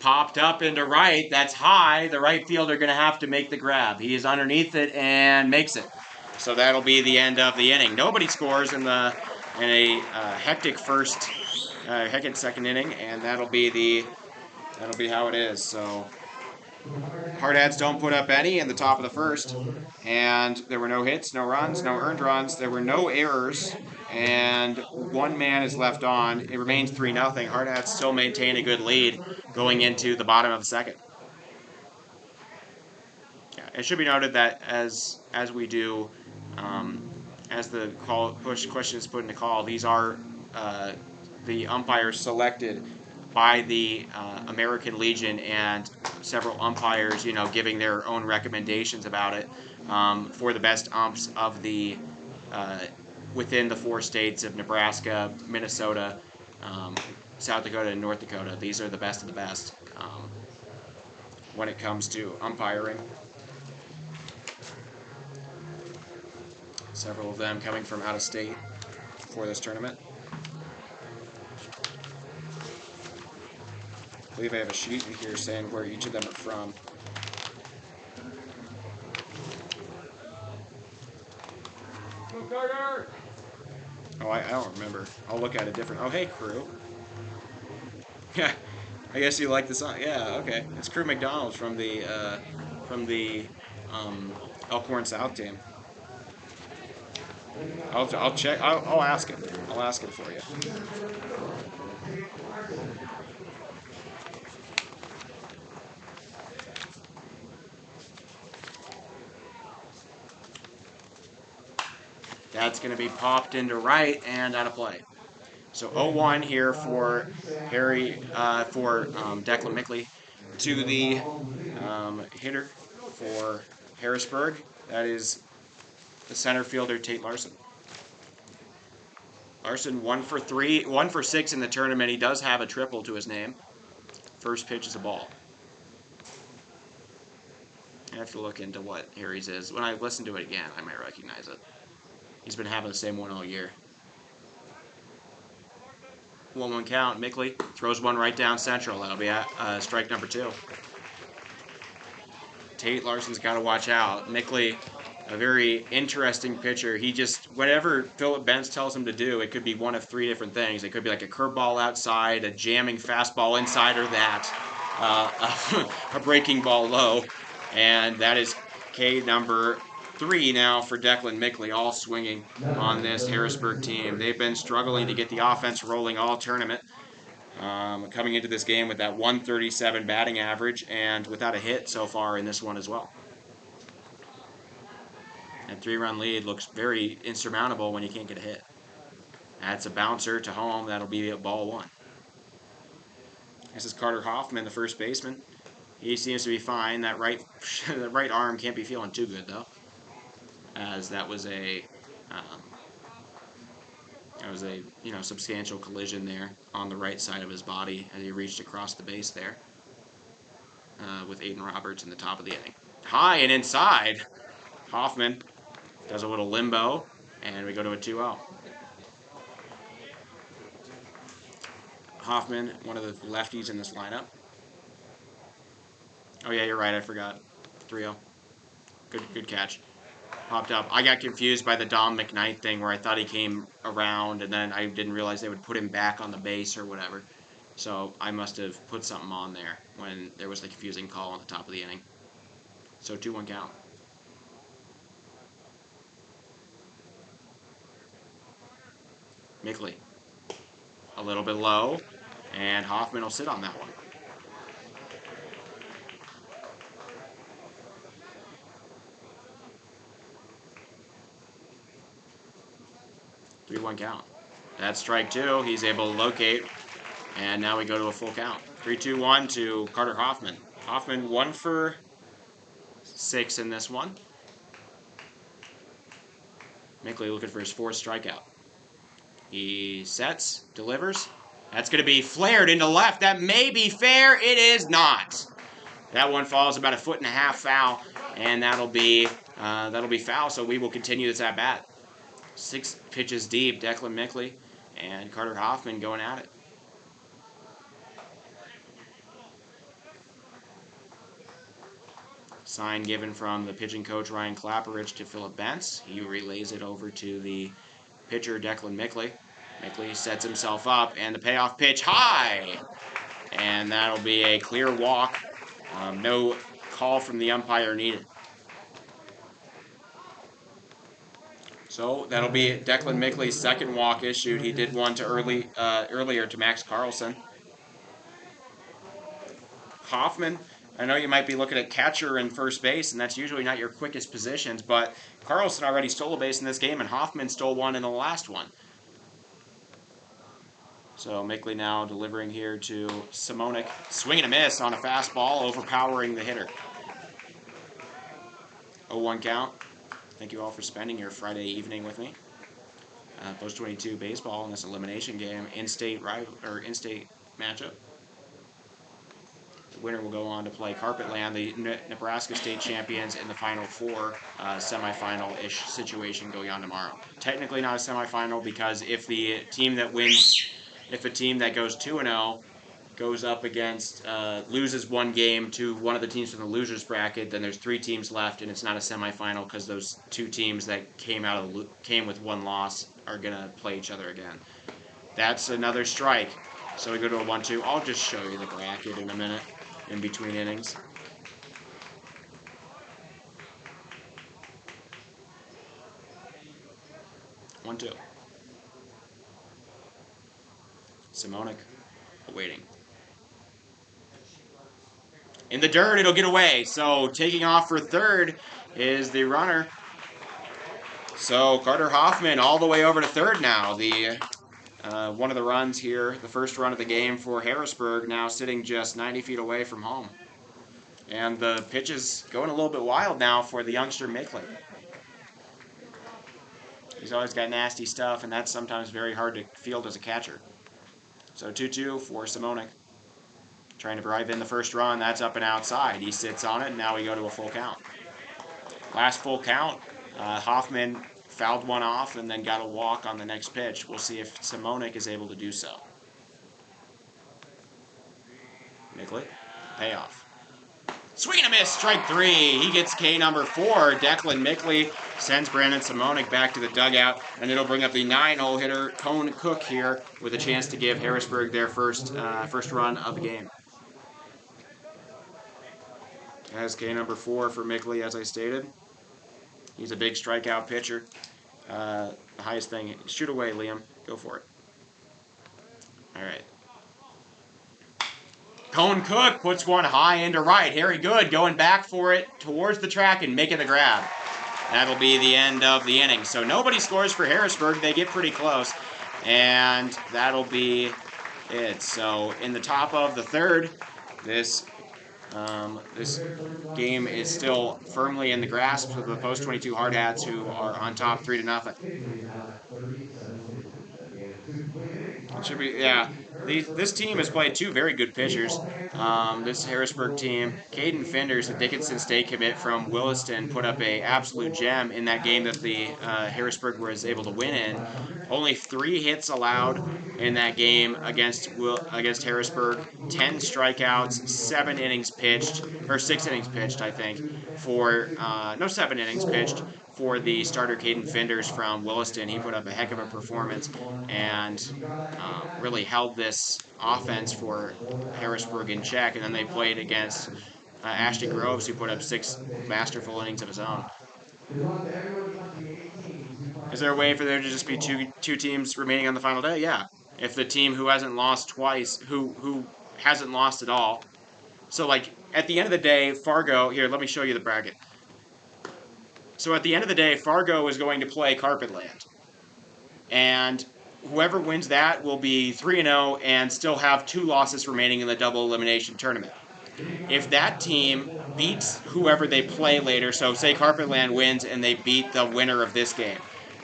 Popped up into right. That's high. The right fielder going to have to make the grab. He is underneath it and makes it. So that'll be the end of the inning. Nobody scores in a hectic second inning, and that'll be how it is. So Hardhats don't put up any in the top of the first, and there were no hits, no runs, no earned runs. There were no errors, and 1 man is left on. It remains 3-0. Hardhats still maintain a good lead going into the bottom of the second. Yeah, it should be noted that as we do, as the question is put into call, these are the umpires selected by the American Legion, and several umpires, giving their own recommendations about it for the best umps of the within the 4 states of Nebraska, Minnesota, South Dakota, and North Dakota. These are the best of the best when it comes to umpiring. Several of them coming from out of state for this tournament. I believe I have a sheet in here saying where each of them are from. Oh, I don't remember. I'll look at a different. Oh, hey, Crew. Yeah, I guess you like the song. Yeah, okay. It's Crew McDonald's from the Elkhorn South team. I'll check. I'll ask him. I'll ask him for you. That's going to be popped into right and out of play. So 0-1 here for Declan Mickley. To the hitter for Harrisburg, that is the center fielder Tate Larson. Larson 1 for 6 in the tournament. He does have a triple to his name. First pitch is a ball. I have to look into what Harry's is. When I listen to it again, I might recognize it. He's been having the same one all year. 1-1 count. Mickley throws one right down central. That'll be strike number 2. Tate Larson's got to watch out. Mickley, a very interesting pitcher. He just, whatever Philip Benz tells him to do, it could be one of 3 different things. It could be like a curveball outside, a jamming fastball inside, or that. A breaking ball low. And that is K number 3 now for Declan Mickley, all swinging on this Harrisburg team. They've been struggling to get the offense rolling all tournament. Coming into this game with that 137 batting average and without a hit so far in this one as well. And 3-run lead looks very insurmountable when you can't get a hit. That's a bouncer to home. That'll be a ball 1. This is Carter Hoffman, the first baseman. He seems to be fine. That right arm can't be feeling too good though, as that was a substantial collision there on the right side of his body as he reached across the base there with Aiden Roberts in the top of the inning. High and inside. Hoffman does a little limbo, and we go to a 2-0. Hoffman, one of the lefties in this lineup. Oh yeah, you're right. I forgot. 3-0. Good catch. Popped up. I got confused by the Dom McKnight thing where I thought he came around, and then I didn't realize they would put him back on the base or whatever. So I must have put something on there when there was the confusing call on the top of the inning. So 2-1 count. Mickley. A little bit low, and Hoffman will sit on that one. Three-one count. That's strike 2. He's able to locate, and now we go to a full count. 3-2-1 to Carter Hoffman. Hoffman 1 for 6 in this one. Mickley looking for his 4th strikeout. He sets, delivers. That's going to be flared into left. That may be fair. It is not. That one falls about 1.5 feet foul, and that'll be foul. So we will continue this at bat. 6 pitches deep. Declan Mickley and Carter Hoffman going at it. Sign given from the pitching coach Ryan Clapperidge to Philip Bentz. He relays it over to the pitcher Declan Mickley. Mickley sets himself up, and the payoff pitch high. And that'll be a clear walk. No call from the umpire needed. So that'll be Declan Mickley's 2nd walk issued. He did one to earlier to Max Carlson. Hoffman, I know you might be looking at catcher and first base, and that's usually not your quickest positions, but Carlson already stole a base in this game, and Hoffman stole one in the last one. So Mickley now delivering here to Simonik. Swing and a miss on a fastball, overpowering the hitter. 0-1 count. Thank you all for spending your Friday evening with me. Post 22 baseball in this elimination game, in-state matchup. The winner will go on to play Carpetland, the Nebraska State champions, in the Final Four semifinal-ish situation going on tomorrow. Technically not a semifinal because if the team that goes 2-0 goes up against, loses one game to one of the teams from the losers bracket, then there's 3 teams left, and it's not a semifinal because those 2 teams that came with one loss are gonna play each other again. That's another strike. So we go to a 1-2. I'll just show you the bracket in a minute, in between innings. One, 2. Simonik awaiting. In the dirt, it'll get away. So taking off for third is the runner. So Carter Hoffman all the way over to third now. The one of the runs here, the first run of the game for Harrisburg, now sitting just 90 feet away from home. And the pitch is going a little bit wild now for the youngster Mickley. He's always got nasty stuff, and that's sometimes very hard to field as a catcher. So 2-2 for Simonik. Trying to drive in the first run. That's up and outside. He sits on it, and now we go to a full count. Last full count, Hoffman fouled one off and then got a walk on the next pitch. We'll see if Simonik is able to do so. Mickley, payoff. Swing and a miss, strike 3. He gets K number 4. Declan Mickley sends Brandon Simonik back to the dugout, and it'll bring up the 9-hole hitter, Cone Cook, here with a chance to give Harrisburg their first run of the game. SK number 4 for Mickley, as I stated. He's a big strikeout pitcher. The highest thing. Shoot away, Liam. Go for it. All right. Cone Cook puts one high into right. Harry Good going back for it towards the track and making the grab. That'll be the end of the inning. So nobody scores for Harrisburg. They get pretty close. And that'll be it. So in the top of the third, this game is still firmly in the grasp of the post 22 Hardhats, who are on top 3-0. It should be, yeah. This team has played two very good pitchers. This Harrisburg team, Caden Finders, a Dickinson State commit from Williston, put up a absolute gem in that game that the Harrisburg was able to win in. Only 3 hits allowed in that game against Harrisburg. 10 strikeouts, 7 innings pitched, or 6 innings pitched, I think. 7 innings pitched for the starter Caden Finders from Williston. He put up a heck of a performance and really held this offense for Harrisburg in check. And then they played against Ashton Groves, who put up 6 masterful innings of his own. Is there a way for there to just be two teams remaining on the final day? Yeah. If the team who hasn't lost twice, who hasn't lost at all. So, like, at the end of the day, Fargo, here, let me show you the bracket. So at the end of the day, Fargo is going to play Carpetland. And whoever wins that will be 3-0 and still have 2 losses remaining in the double elimination tournament. If that team beats whoever they play later, so say Carpetland wins and they beat the winner of this game,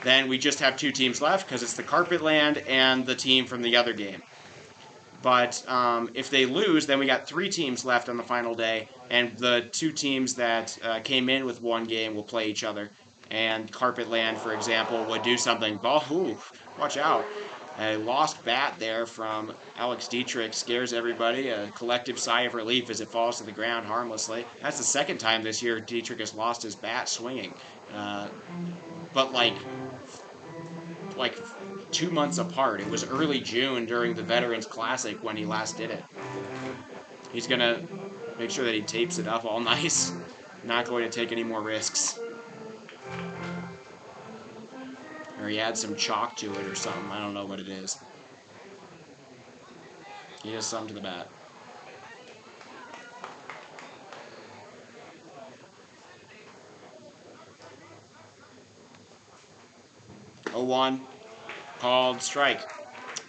then we just have 2 teams left because it's the Carpetland and the team from the other game. But if they lose, then we got 3 teams left on the final day, and the 2 teams that came in with 1 game will play each other. And Carpetland, for example, would do something. Ooh, watch out. A lost bat there from Alex Dietrich scares everybody. A collective sigh of relief as it falls to the ground harmlessly. That's the second time this year Dietrich has lost his bat swinging. But like 2 months apart. It was early June during the Veterans Classic when he last did it. He's going to make sure that he tapes it up all nice. Not going to take any more risks. Or he adds some chalk to it or something. I don't know what it is. He does something to the bat. Oh, 1. Called strike.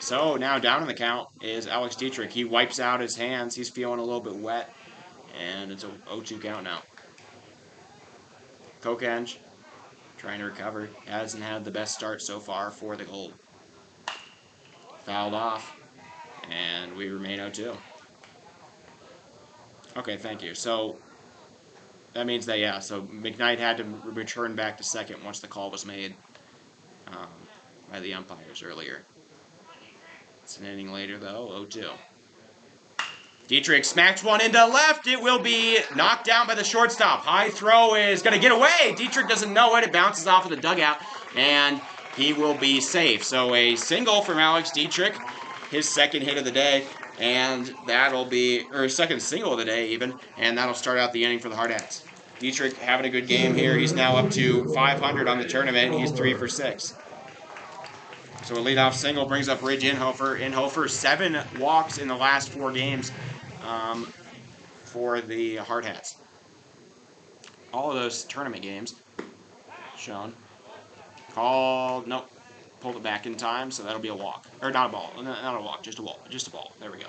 So now down in the count is Alex Dietrich. He wipes out his hands. He's feeling a little bit wet. And it's a 0-2 count now. Kokenge trying to recover. Hasn't had the best start so far for the Gold. Fouled off. And we remain 0-2. Okay, thank you. So that means that, yeah, so McKnight had to return back to second once the call was made by the umpires earlier. It's an inning later, though, 0-2. Dietrich smacks one into left. It will be knocked down by the shortstop. High throw is going to get away. Dietrich doesn't know it. It bounces off of the dugout, and he will be safe. So a single from Alex Dietrich, his second hit of the day, and that'll be, or second single of the day even, and that'll start out the inning for the Hardhats. Dietrich having a good game here. He's now up to 500 on the tournament. He's 3 for 6. So a leadoff single brings up Ridge Inhofer. Inhofer, 7 walks in the last 4 games for the Hardhats. All of those tournament games shown. Called, nope, pulled it back in time, so that'll be a walk. Or not a ball, not a walk, just a ball. Just a ball, there we go.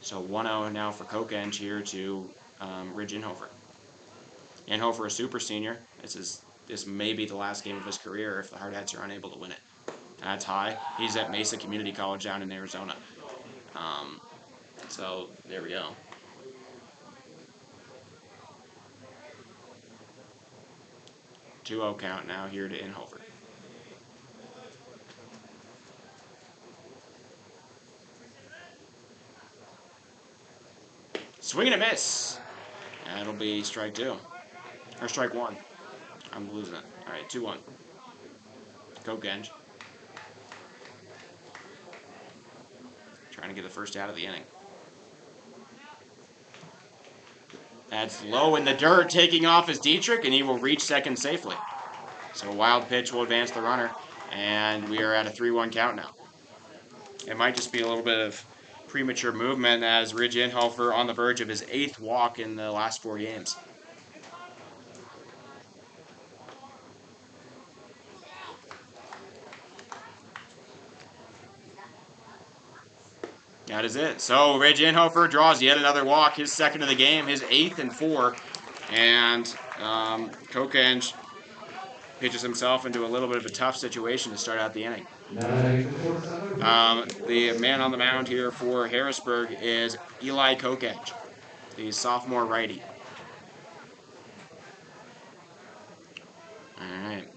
So 1-0 now for Kokenge here to Ridge Inhofer. Inhofer, a super senior. This may be the last game of his career if the Hardhats are unable to win it. That's high. He's at Mesa Community College down in Arizona. So there we go. Two-0 count now here to Inhofer. Swing and a miss. That'll be strike 2. Or strike 1. I'm losing it. All right, 2-1. Kokenge. Trying to get the first out of the inning. That's low in the dirt, taking off is Dietrich, and he will reach second safely. So a wild pitch will advance the runner, and we are at a 3-1 count now. It might just be a little bit of premature movement as Ridge Inhofer on the verge of his 8th walk in the last 4 games. That is it. So Ridge Inhofer draws yet another walk, his 2nd of the game, his 8th and 4. And Kokenge pitches himself into a little bit of a tough situation to start out the inning. The man on the mound here for Harrisburg is Eli Kokenge, the sophomore righty. All right.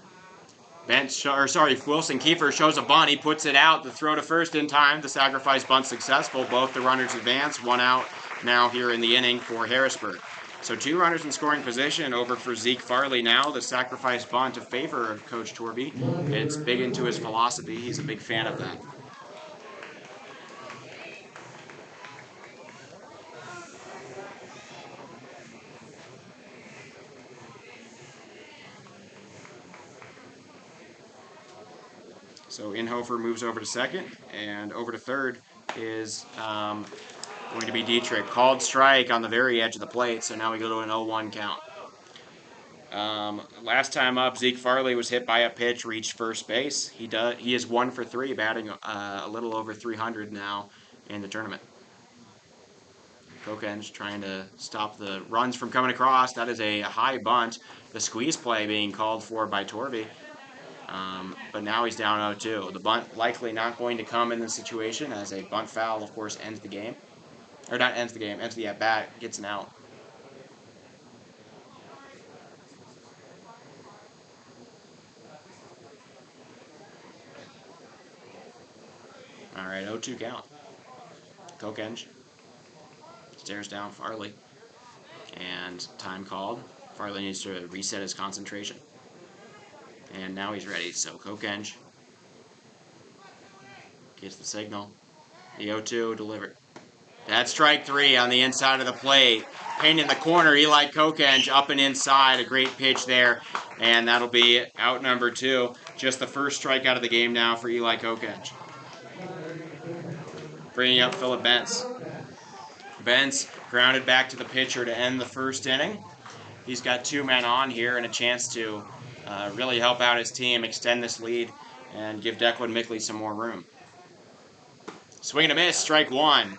Wilson Kiefer shows a bunt. He puts it out. The throw to first in time. The sacrifice bunt successful. Both the runners advance. 1 out now here in the inning for Harrisburg. So 2 runners in scoring position over for Zeke Farley now. The sacrifice bunt in favor of Coach Torby. It's big into his philosophy. He's a big fan of that. So Inhofer moves over to second, and over to third is going to be Dietrich. Called strike on the very edge of the plate, so now we go to an 0-1 count. Last time up, Zeke Farley was hit by a pitch, reached first base. He is 1 for 3, batting a little over 300 now in the tournament. Kokenge trying to stop the runs from coming across. That is a high bunt. The squeeze play being called for by Torby. But now he's down 0-2. The bunt likely not going to come in this situation, as a bunt foul, of course, ends the game. Or not ends the game, ends the at-bat, gets an out. All right, 0-2 count. Kokenge stares down Farley. And time called. Farley needs to reset his concentration. And now he's ready, so Kokenge gets the signal. The 0-2 delivered. That's strike 3 on the inside of the plate. Paint in the corner, Eli Kokenge up and inside. A great pitch there. And that'll be out number 2. Just the first strikeout of the game now for Eli Kokenge. Bringing up Phillip Bentz. Bentz grounded back to the pitcher to end the first inning. He's got 2 men on here and a chance to really help out his team, extend this lead, and give Declan Mickley some more room. Swing and a miss, strike 1.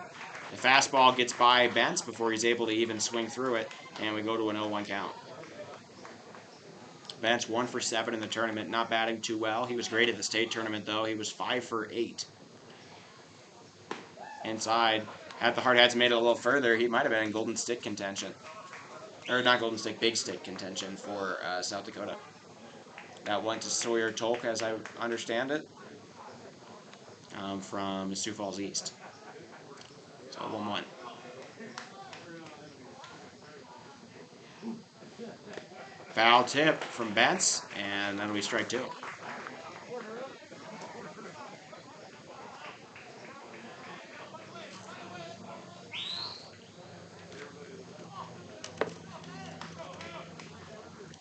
The fastball gets by Bentz before he's able to even swing through it, and we go to an 0-1 count. Bentz 1 for 7 in the tournament, not batting too well. He was great at the state tournament, though. He was 5 for 8. Inside, had the Hardhats made it a little further, he might have been in Golden Stick contention. Or not Golden Stick, Big Stick contention for South Dakota. That went to Sawyer Tolk, as I understand it, from Sioux Falls East. So 1-1. Foul tip from Bentz, and that'll be strike 2.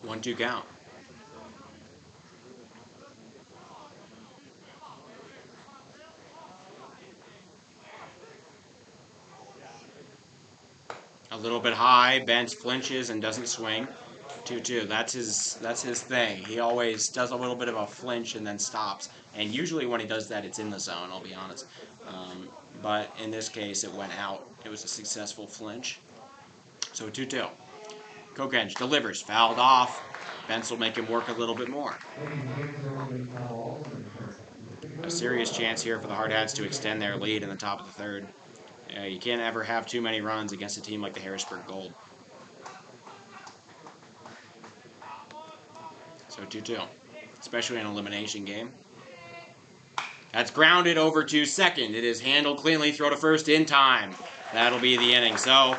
One-two count. A little bit high. Bentz flinches and doesn't swing. 2-2. That's his thing. He always does a little bit of a flinch and then stops. And usually when he does that, it's in the zone, I'll be honest. But in this case, it went out. It was a successful flinch. So 2-2. Kokenge delivers. Fouled off. Bentz will make him work a little bit more. A serious chance here for the Hardhats to extend their lead in the top of the third. You can't ever have too many runs against a team like the Harrisburg Gold. So 2-2, especially in an elimination game. That's grounded over to second. It is handled cleanly, throw to first in time. That'll be the inning. So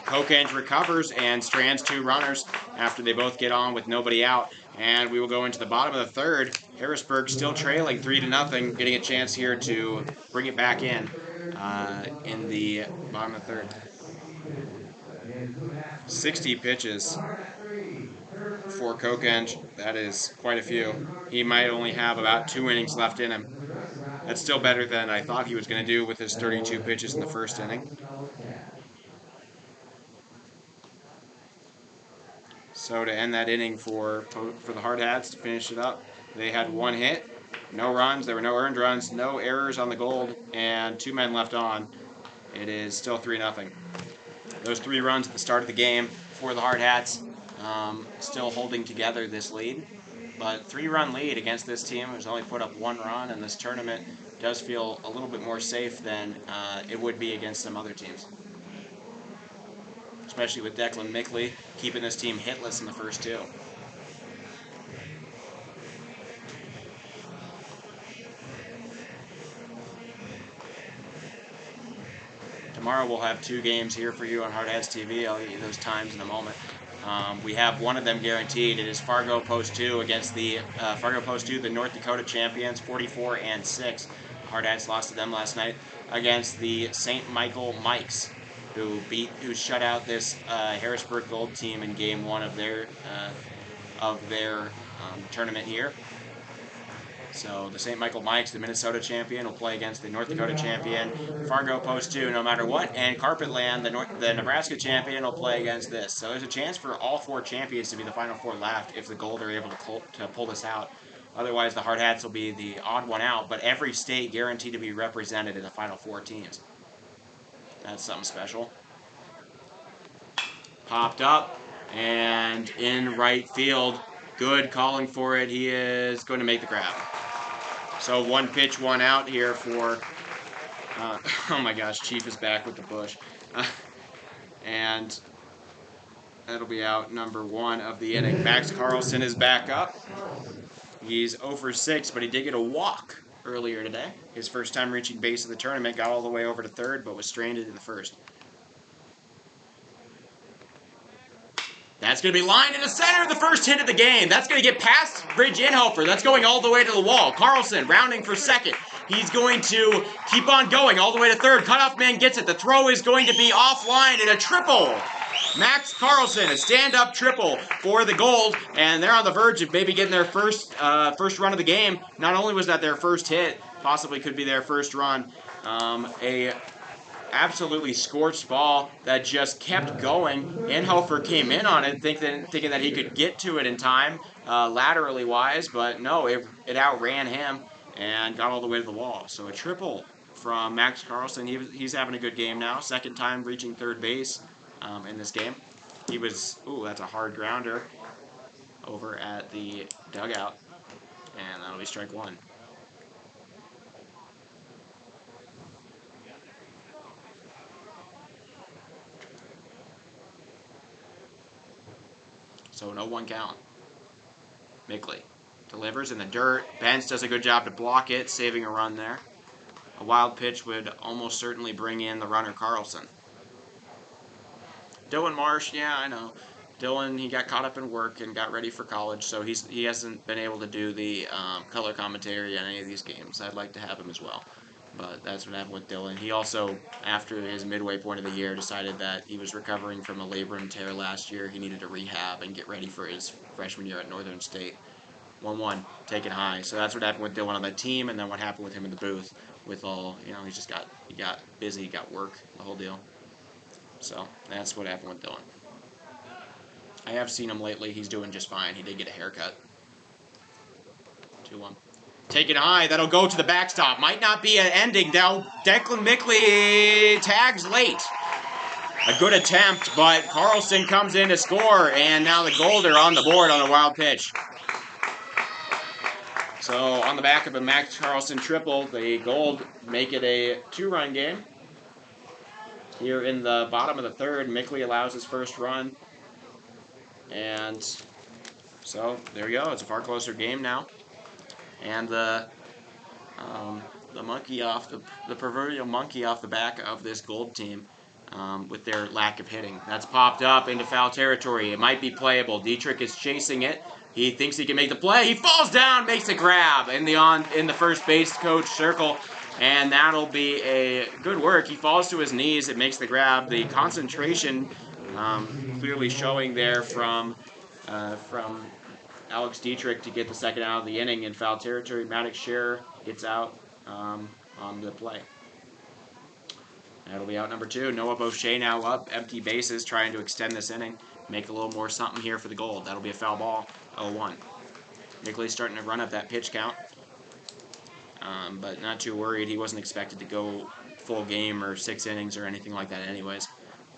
Kokenge recovers and strands 2 runners after they both get on with nobody out. And we will go into the bottom of the third. Harrisburg still trailing 3-0, getting a chance here to bring it back in the bottom of the third. 60 pitches Hardhats 3, Harrisburg for Kokenge. That is quite a few. He might only have about 2 innings left in him. That's still better than I thought he was going to do with his 32 pitches in the first inning. So to end that inning for the Hardhats, to finish it up, they had 1 hit, no runs, there were no earned runs, no errors on the Gold, and 2 men left on. It is still 3-0. Those 3 runs at the start of the game for the Hardhats, still holding together this lead. But 3-run lead against this team who's only put up 1 run in this tournament does feel a little bit more safe than it would be against some other teams. Especially with Declan Mickley keeping this team hitless in the first 2. Tomorrow we'll have 2 games here for you on Hardhats TV. I'll get you those times in a moment. We have one of them guaranteed. It is Fargo Post 2 against the Fargo Post 2, the North Dakota champions, 44-6. Hardhats lost to them last night against the St. Michael Mikes, who shut out this Harrisburg Gold team in Game 1 of their tournament here. So the St. Michael Mikes, the Minnesota champion, will play against the North Dakota champion, Fargo Post 2, no matter what. And Carpetland, the Nebraska champion, will play against this. So there's a chance for all 4 champions to be the final 4 left if the Gold are able to pull this out. Otherwise, the Hardhats will be the odd one out, but every state guaranteed to be represented in the final 4 teams. That's something special. Popped up, and in right field, good calling for it. He is going to make the grab. So 1 pitch, 1 out here for, oh my gosh, Chief is back with the bush. And that'll be out number 1 of the inning. Max Carlson is back up. He's 0 for 6, but he did get a walk earlier today. His first time reaching base of the tournament, got all the way over to third, but was stranded in the first. That's going to be lined in the center of the first hit of the game. That's going to get past Bridge Inhofer. That's going all the way to the wall. Carlson rounding for second. He's going to keep on going all the way to third. Cutoff man gets it. The throw is going to be offline and a triple. Max Carlson, a stand-up triple for the Gold, and they're on the verge of maybe getting their first run of the game. Not only was that their first hit, possibly could be their first run. A absolutely scorched ball that just kept going. Inhofer came in on it thinking that he could get to it in time, laterally wise, but no, it outran him and got all the way to the wall. So a triple from Max Carlson. He's having a good game now. Second time reaching third base in this game. He was, ooh, that's a hard grounder over at the dugout, and that'll be strike 1. So no 1 count. Mickley delivers in the dirt. Bentz does a good job to block it, saving a run there. A wild pitch would almost certainly bring in the runner Carlson. Dylan Marsh, yeah, I know. Dylan, he got caught up in work and got ready for college, so he hasn't been able to do the color commentary on any of these games. I'd like to have him as well. But that's what happened with Dylan. He also, after his midway point of the year, decided that he was recovering from a labrum tear last year. He needed to rehab and get ready for his freshman year at Northern State. 1-1, taken high. So that's what happened with Dylan on the team, and then what happened with him in the booth with all, he got busy, got work, the whole deal. So that's what happened with Dylan. I have seen him lately. He's doing just fine. He did get a haircut. 2-1. Taken high. That'll go to the backstop. Might not be an ending. Now Declan Mickley tags late. A good attempt, but Carlson comes in to score, and now the Gold are on the board on a wild pitch. So on the back of a Max Carlson triple, the Gold make it a 2-run game. Here in the bottom of the third, Mickley allows his first run. And so there you go. It's a far closer game now. And the monkey off the proverbial monkey off the back of this Gold team with their lack of hitting. That's popped up into foul territory. It might be playable. Dietrich is chasing it. He thinks he can make the play. He falls down, makes a grab in the first base coach circle, and that'll be a good work. He falls to his knees. It makes the grab. The concentration Clearly showing there from Alex Dietrich to get the second out of the inning in foul territory. Maddox Scherer gets out on the play. That'll be out number 2. Noah Boucher now up, empty bases, trying to extend this inning, make a little more something here for the Gold. That'll be a foul ball, 0-1. Mickley's starting to run up that pitch count, but not too worried. He wasn't expected to go full game or 6 innings or anything like that anyways.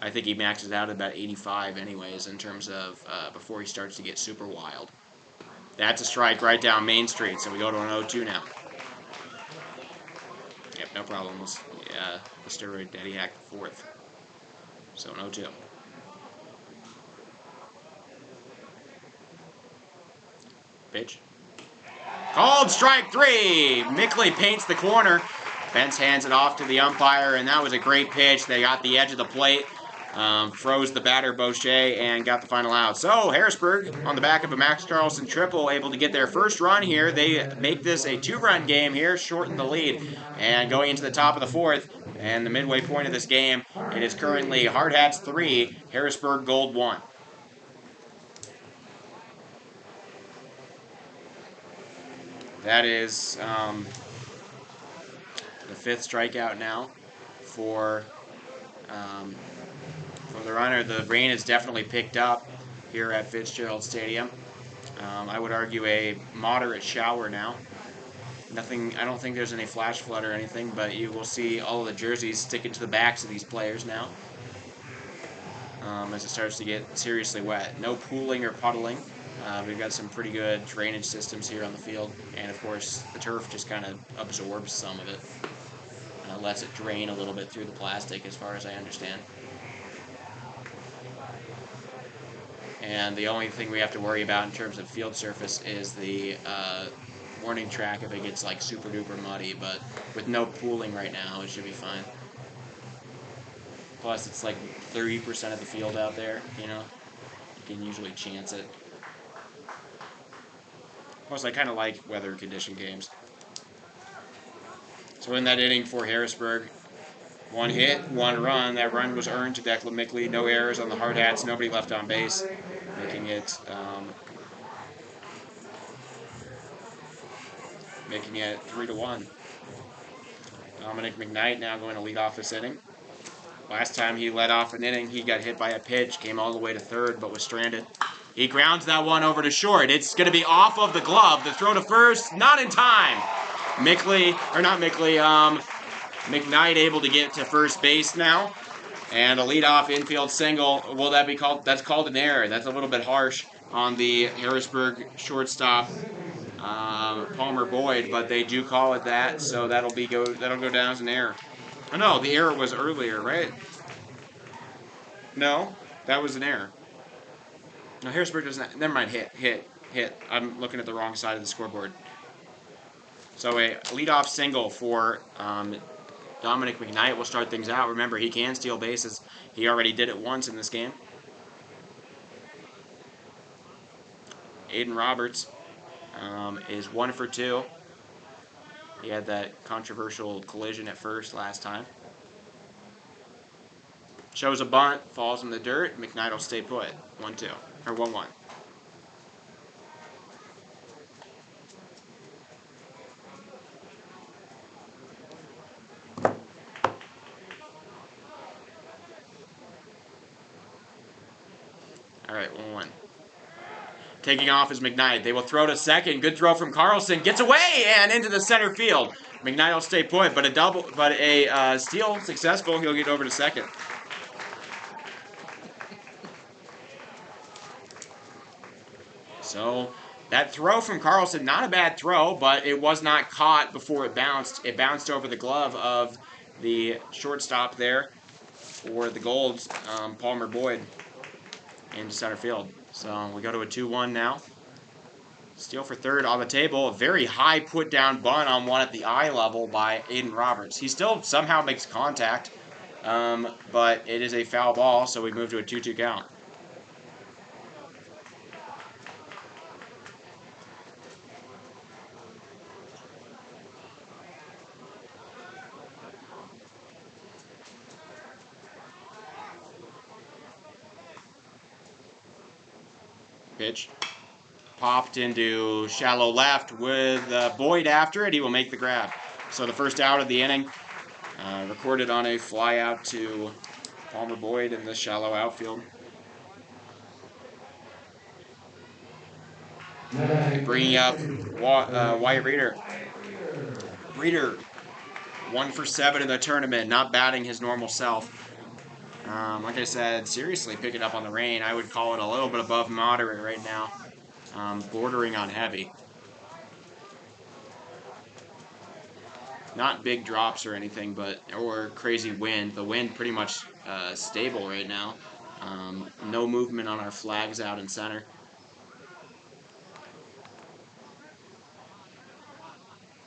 I think he maxes out at about 85 anyways in terms of before he starts to get super wild. That's a strike right down Main Street, so we go to an 0-2 now. Yep, no problem. The steroid daddy hack the 4th. So an 0-2. Pitch. Called strike 3. Mickley paints the corner. Bentz hands it off to the umpire, and that was a great pitch. They got the edge of the plate. Froze the batter, Boucher, and got the final out. So, Harrisburg, on the back of a Max Carlson triple, able to get their first run here. They make this a 2-run game here, shorten the lead. And going into the top of the 4th, and the midway point of this game, it is currently Hardhats 3, Harrisburg Gold 1. That is the 5th strikeout now for the runner. The rain has definitely picked up here at Fitzgerald Stadium. I would argue a moderate shower now. Nothing. I don't think there's any flash flood or anything, but you will see all of the jerseys sticking to the backs of these players now as it starts to get seriously wet. No pooling or puddling. We've got some pretty good drainage systems here on the field, and of course the turf just kind of absorbs some of it. Lets it drain a little bit through the plastic, as far as I understand. And the only thing we have to worry about in terms of field surface is the warning track if it gets like super duper muddy, but with no pooling right now, it should be fine. Plus, it's like 30% of the field out there, you know? You can usually chance it. Plus, I kind of like weather condition games. So in that inning for Harrisburg, 1 hit, 1 run. That run was earned to Declan Mickley. No errors on the Hardhats. Nobody left on base, making it 3-1. Dominic McKnight now going to lead off this inning. Last time he led off an inning, he got hit by a pitch, came all the way to 3rd, but was stranded. He grounds that one over to short. It's going to be off of the glove. The throw to first, not in time. McKnight able to get to first base now. And a leadoff infield single. Will that be called? That's called an error. That's a little bit harsh on the Harrisburg shortstop, Palmer Boyd, but they do call it that, so that'll go down as an error. Oh no, the error was earlier, right? No, that was an error. No, Harrisburg doesn't. Never mind. Hit. I'm looking at the wrong side of the scoreboard. So a leadoff single for Dominic McKnight will start things out. Remember, he can steal bases. He already did it once in this game. Aiden Roberts is 1 for 2. He had that controversial collision at first last time. Shows a bunt, falls in the dirt. McKnight will stay put. 1-2 or 1-1. All right, 1-1. Taking off is McKnight. They will throw to second. Good throw from Carlson. Gets away and into the center field. McKnight will stay put, but a steal successful. He'll get over to second. So that throw from Carlson, not a bad throw, but it was not caught before it bounced. It bounced over the glove of the shortstop there for the Golds, Palmer Boyd, into center field. So we go to a 2-1 now. Steal for third on the table. A very high put-down bunt on one at the eye level by Aiden Roberts. He still somehow makes contact, but it is a foul ball, so we move to a 2-2 count. Pitch popped into shallow left with Boyd after it. He will make the grab. So the first out of the inning, recorded on a fly out to Palmer Boyd in the shallow outfield. Bringing up Wyatt Reeder. Reeder, 1 for 7 in the tournament, not batting his normal self. Like I said, seriously picking up on the rain. I would call it a little bit above moderate right now, bordering on heavy. Not big drops or anything, or crazy wind. The wind pretty much stable right now. No movement on our flags out in center.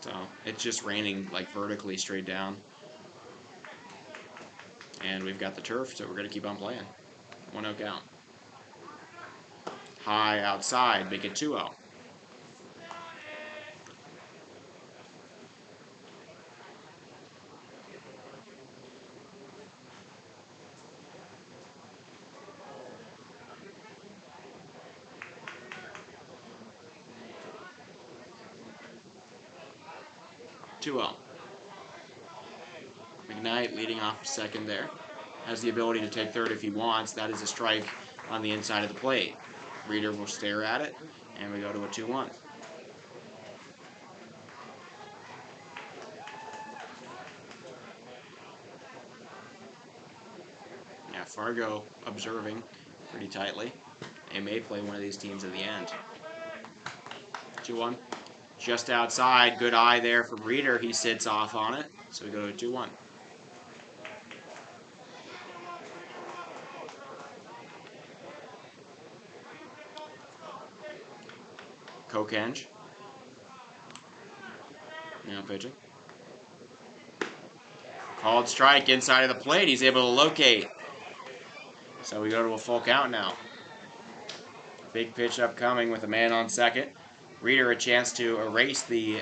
So it's just raining like vertically straight down. And we've got the turf, so we're going to keep on playing. 1-0 count. High outside, make it 2-0. McKnight leading off second there. Has the ability to take third if he wants. That is a strike on the inside of the plate. Reeder will stare at it, and we go to a 2-1. Yeah, Fargo observing pretty tightly. They may play one of these teams at the end. 2-1. Just outside. Good eye there for Reeder. He sits off on it. So we go to 2-1. Kokenge. Now pitching. Called strike inside of the plate. He's able to locate. So we go to a full count now. Big pitch upcoming with a man on second. Reeder a chance to erase the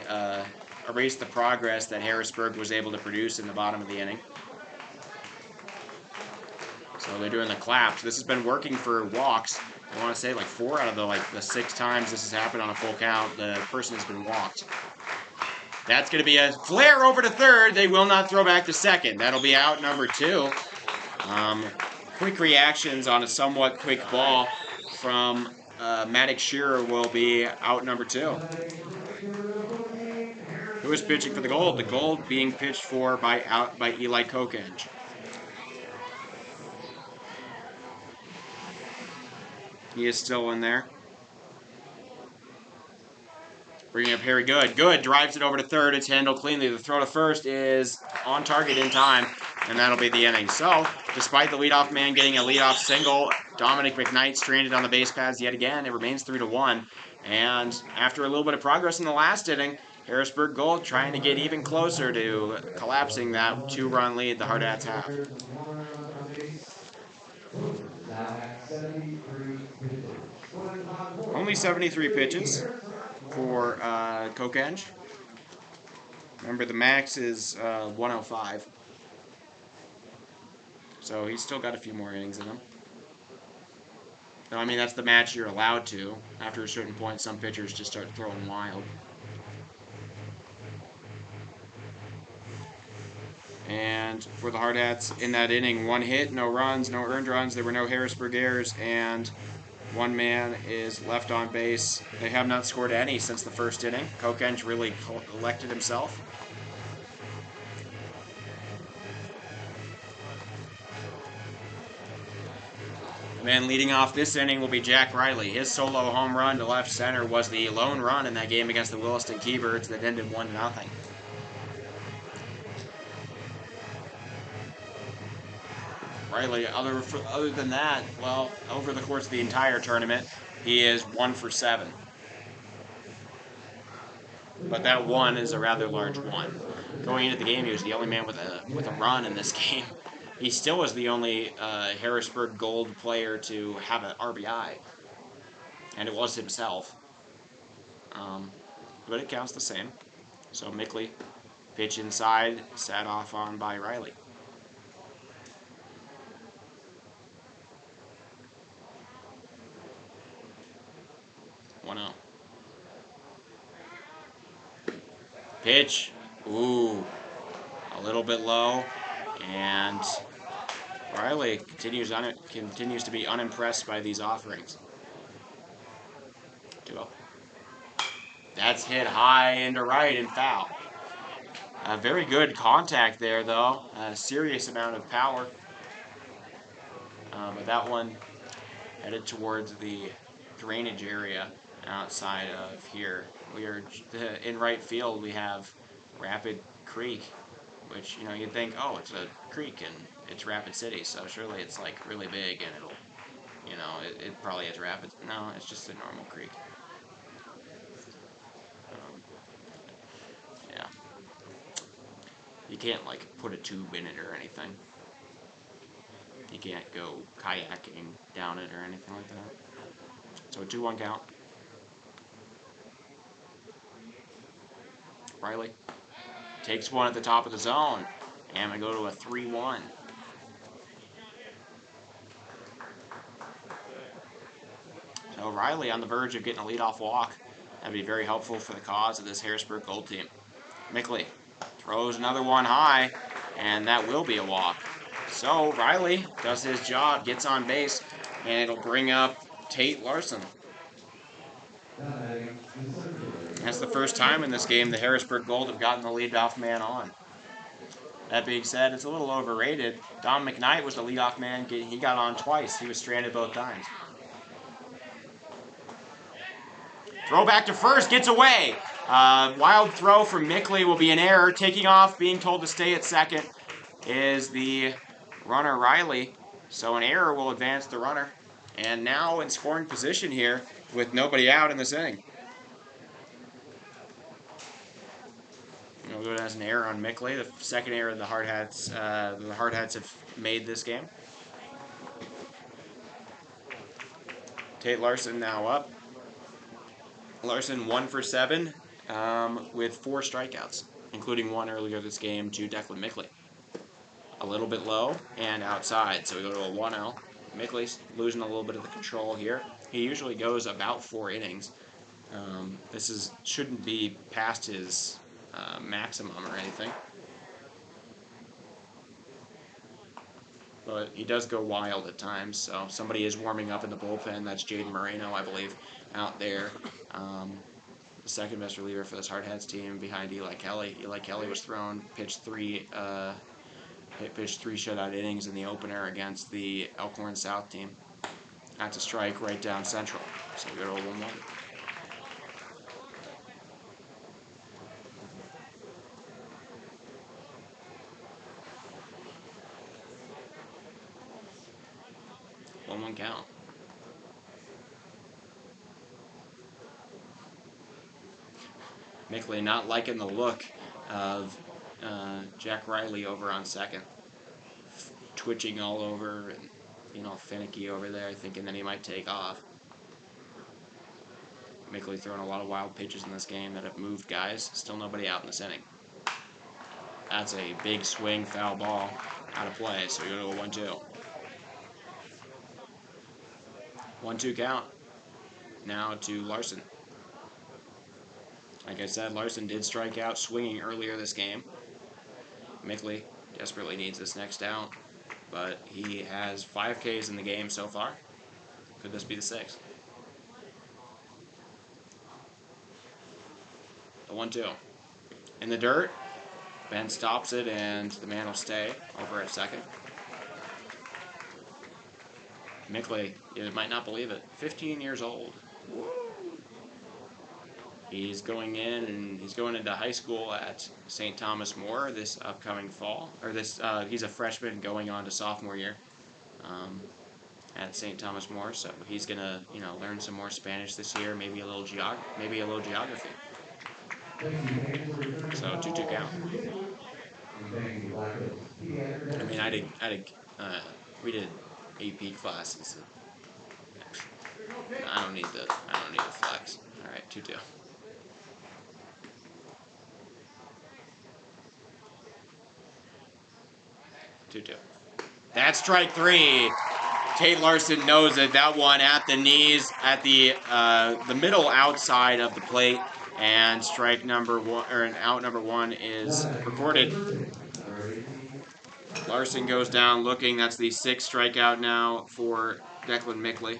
progress that Harrisburg was able to produce in the bottom of the inning. So they're doing the claps. This has been working for walks. I want to say like 4 out of the 6 times this has happened on a full count, the person has been walked. That's going to be a flare over to third. They will not throw back to second. That'll be out number 2. Quick reactions on a somewhat quick ball from Maddox Shearer will be out number 2. Who is pitching for the Gold? The Gold being pitched for by Eli Kokenge. He is still in there. Bringing up Harry Good. Good drives it over to third. It's handled cleanly. The throw to first is on target in time, and that'll be the inning. So, despite the leadoff man getting a leadoff single, Dominic McKnight stranded on the base paths yet again. It remains 3-1. And after a little bit of progress in the last inning, Harrisburg Gold trying to get even closer to collapsing that 2-run lead the Hardhats have. Only 73 pitches for Kokenge. Remember, the max is 105. So he's still got a few more innings in him. No, I mean, that's the match you're allowed to. After a certain point, some pitchers just start throwing wild. And for the Hardhats in that inning, 1 hit, no runs, no earned runs. There were no Harrisburg errors, and 1 man is left on base. They have not scored any since the first inning. Kokenge really collected himself. The man leading off this inning will be Jack Riley. His solo home run to left center was the lone run in that game against the Williston Keybirds that ended 1-0. Riley, other than that, well, over the course of the entire tournament, he is 1 for 7. But that 1 is a rather large 1. Going into the game, he was the only man with a run in this game. He still was the only Harrisburg Gold player to have an RBI, and it was himself. But it counts the same. So Mickley, pitch inside, sat off on by Riley. Pitch. Ooh. A little bit low. And Riley continues to be unimpressed by these offerings. 2-0. That's hit high into right and foul. Very good contact there, though. A serious amount of power. But that one headed towards the drainage area outside of here. We are in right field. We have Rapid Creek, which, you know, you'd think, oh, it's a creek and it's Rapid City, so surely it's like really big and it'll, you know, it probably has rapids. No, it's just a normal creek. Yeah. You can't like put a tube in it or anything. You can't go kayaking down it or anything like that. So a 2-1 count. Riley takes one at the top of the zone. And we go to a 3-1. So Riley on the verge of getting a leadoff walk. That'd be very helpful for the cause of this Harrisburg Gold team. Mickley throws another one high, and that will be a walk. So Riley does his job, gets on base, and it'll bring up Tate Larson. That's the first time in this game the Harrisburg Gold have gotten the leadoff man on. That being said, it's a little overrated. Don McKnight was the leadoff man. He got on twice. He was stranded both times. Throw back to first, gets away. Wild throw from Mickley will be an error. Taking off, being told to stay at second is the runner Riley. So an error will advance the runner. And now in scoring position here with nobody out in this inning. We'll go as an error on Mickley, the second error the Hardhats have made this game. Tate Larson now up. Larson 1 for 7 with 4 strikeouts, including one earlier this game to Declan Mickley. A little bit low and outside, so we go to a 1-0. Mickley's losing a little bit of the control here. He usually goes about 4 innings. This shouldn't be past his maximum or anything. But he does go wild at times, so somebody is warming up in the bullpen. That's Jaden Moreno, I believe, out there. The second best reliever for this Hardhats team behind Eli Kelly. Eli Kelly was pitched three shutout innings in the opener against the Elkhorn South team. That's a strike right down central. So we go to a 1-1. One count. Mickley not liking the look of Jack Riley over on second. Twitching all over and, you know, finicky over there, thinking that he might take off. Mickley throwing a lot of wild pitches in this game that have moved guys. Still nobody out in this inning. That's a big swing, foul ball, out of play, so we go to a 1-2. 1-2 count. Now to Larson. Like I said, Larson did strike out swinging earlier this game. Mickley desperately needs this next out, but he has 5 Ks in the game so far. Could this be the 6th? The 1-2. In the dirt. Ben stops it, and the man will stay over at second. Mickley, you might not believe it, 15 years old. He's going in, and he's going into high school at St. Thomas More this upcoming fall. He's a freshman going on to sophomore year at St. Thomas More. So he's gonna, you know, learn some more Spanish this year, maybe a little geography. So 2-2 count. I mean, we did AP classes. I don't need the flex. All right, 2-2. 2-2. That's strike 3. Tate Larson knows it. That one at the knees, at the middle outside of the plate, and strike number one, or out number one is recorded. Larson goes down looking. That's the 6th strikeout now for Declan Mickley.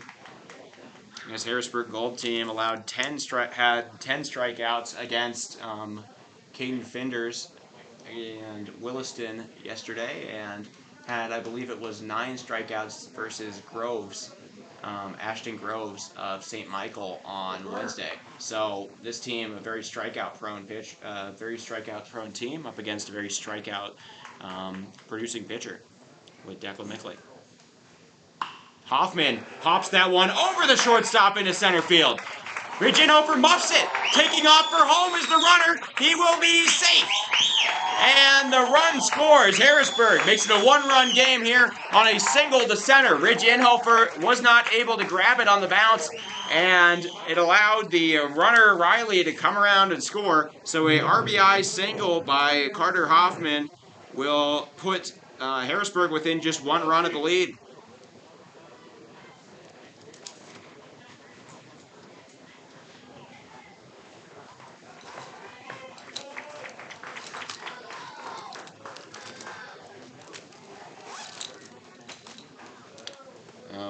His Harrisburg Gold team allowed 10 strikeouts against Caden Finders and Williston yesterday, and had, I believe it was 9 strikeouts versus Groves, Ashton Groves of St. Michael on Wednesday. So this team, a very strikeout prone team up against a very strikeout producing pitcher with Declan Mickley. Hoffman pops that one over the shortstop into center field. Ridgenhofer muffs it. Taking off for home is the runner. He will be safe. And the run scores. Harrisburg makes it a 1-run game here on a single to center. Ridgenhofer was not able to grab it on the bounce, and it allowed the runner Riley to come around and score. So a RBI single by Carter Hoffman will put Harrisburg within just 1 run of the lead.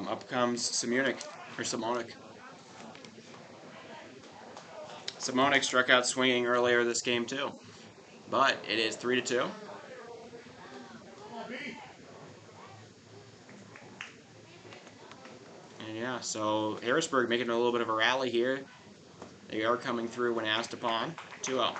Up comes Simonik. Simonik struck out swinging earlier this game too, but it is 3-2. And yeah, so Harrisburg making a little bit of a rally here. They are coming through when asked upon. 2-0.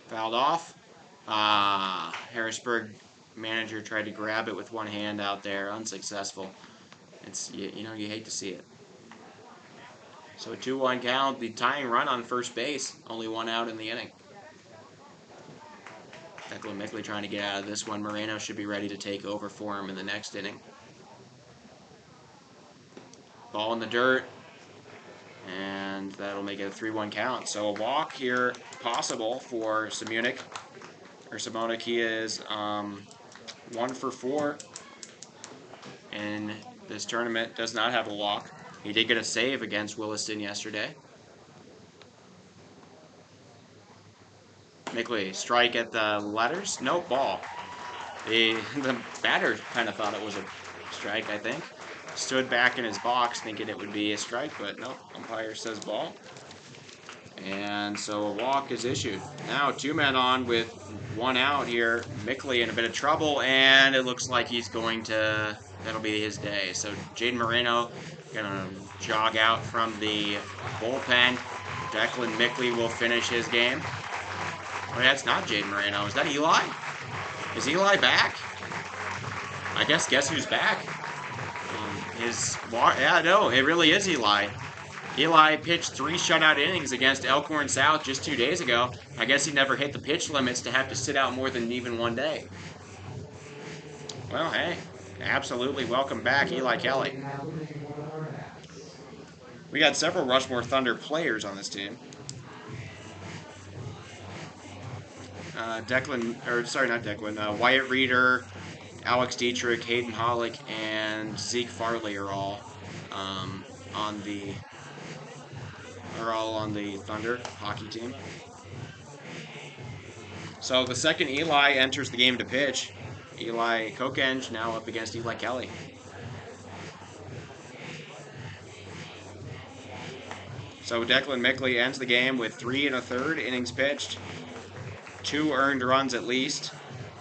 Fouled off. Harrisburg manager tried to grab it with one hand out there, unsuccessful. It's you hate to see it. So a 2-1 count. The tying run on first base, only 1 out in the inning. Declan Mickley trying to get out of this one. Moreno should be ready to take over for him in the next inning. Ball in the dirt. And that'll make it a 3-1 count. So a walk here possible for Simonik. He is 1 for 4 in this tournament. Does not have a walk. He did get a save against Williston yesterday. Mickley, strike at the letters. No, ball. The batter kind of thought it was a strike, I think. Stood back in his box thinking it would be a strike, but no, umpire says ball. And so a walk is issued. Now 2 men on with 1 out here. Mickley in a bit of trouble, and it looks like he's going to, that'll be his day. So Jaden Moreno gonna jog out from the bullpen. Declan Mickley will finish his game. Oh, that's not Jaden Moreno. Is that Eli? Is Eli back? I guess who's back? Yeah, no, it really is Eli. Eli pitched 3 shutout innings against Elkhorn South just 2 days ago. I guess he never hit the pitch limits to have to sit out more than even 1 day. Well, hey, absolutely welcome back, Eli Kelly. We got several Rushmore Thunder players on this team. Wyatt Reeder, Alex Dietrich, Hayden Hollick, and Zeke Farley are all on the Thunder hockey team. So the second Eli enters the game to pitch. Eli Kokenge now up against Eli Kelly. So Declan Mickley ends the game with 3 1/3 innings pitched, 2 earned runs at least.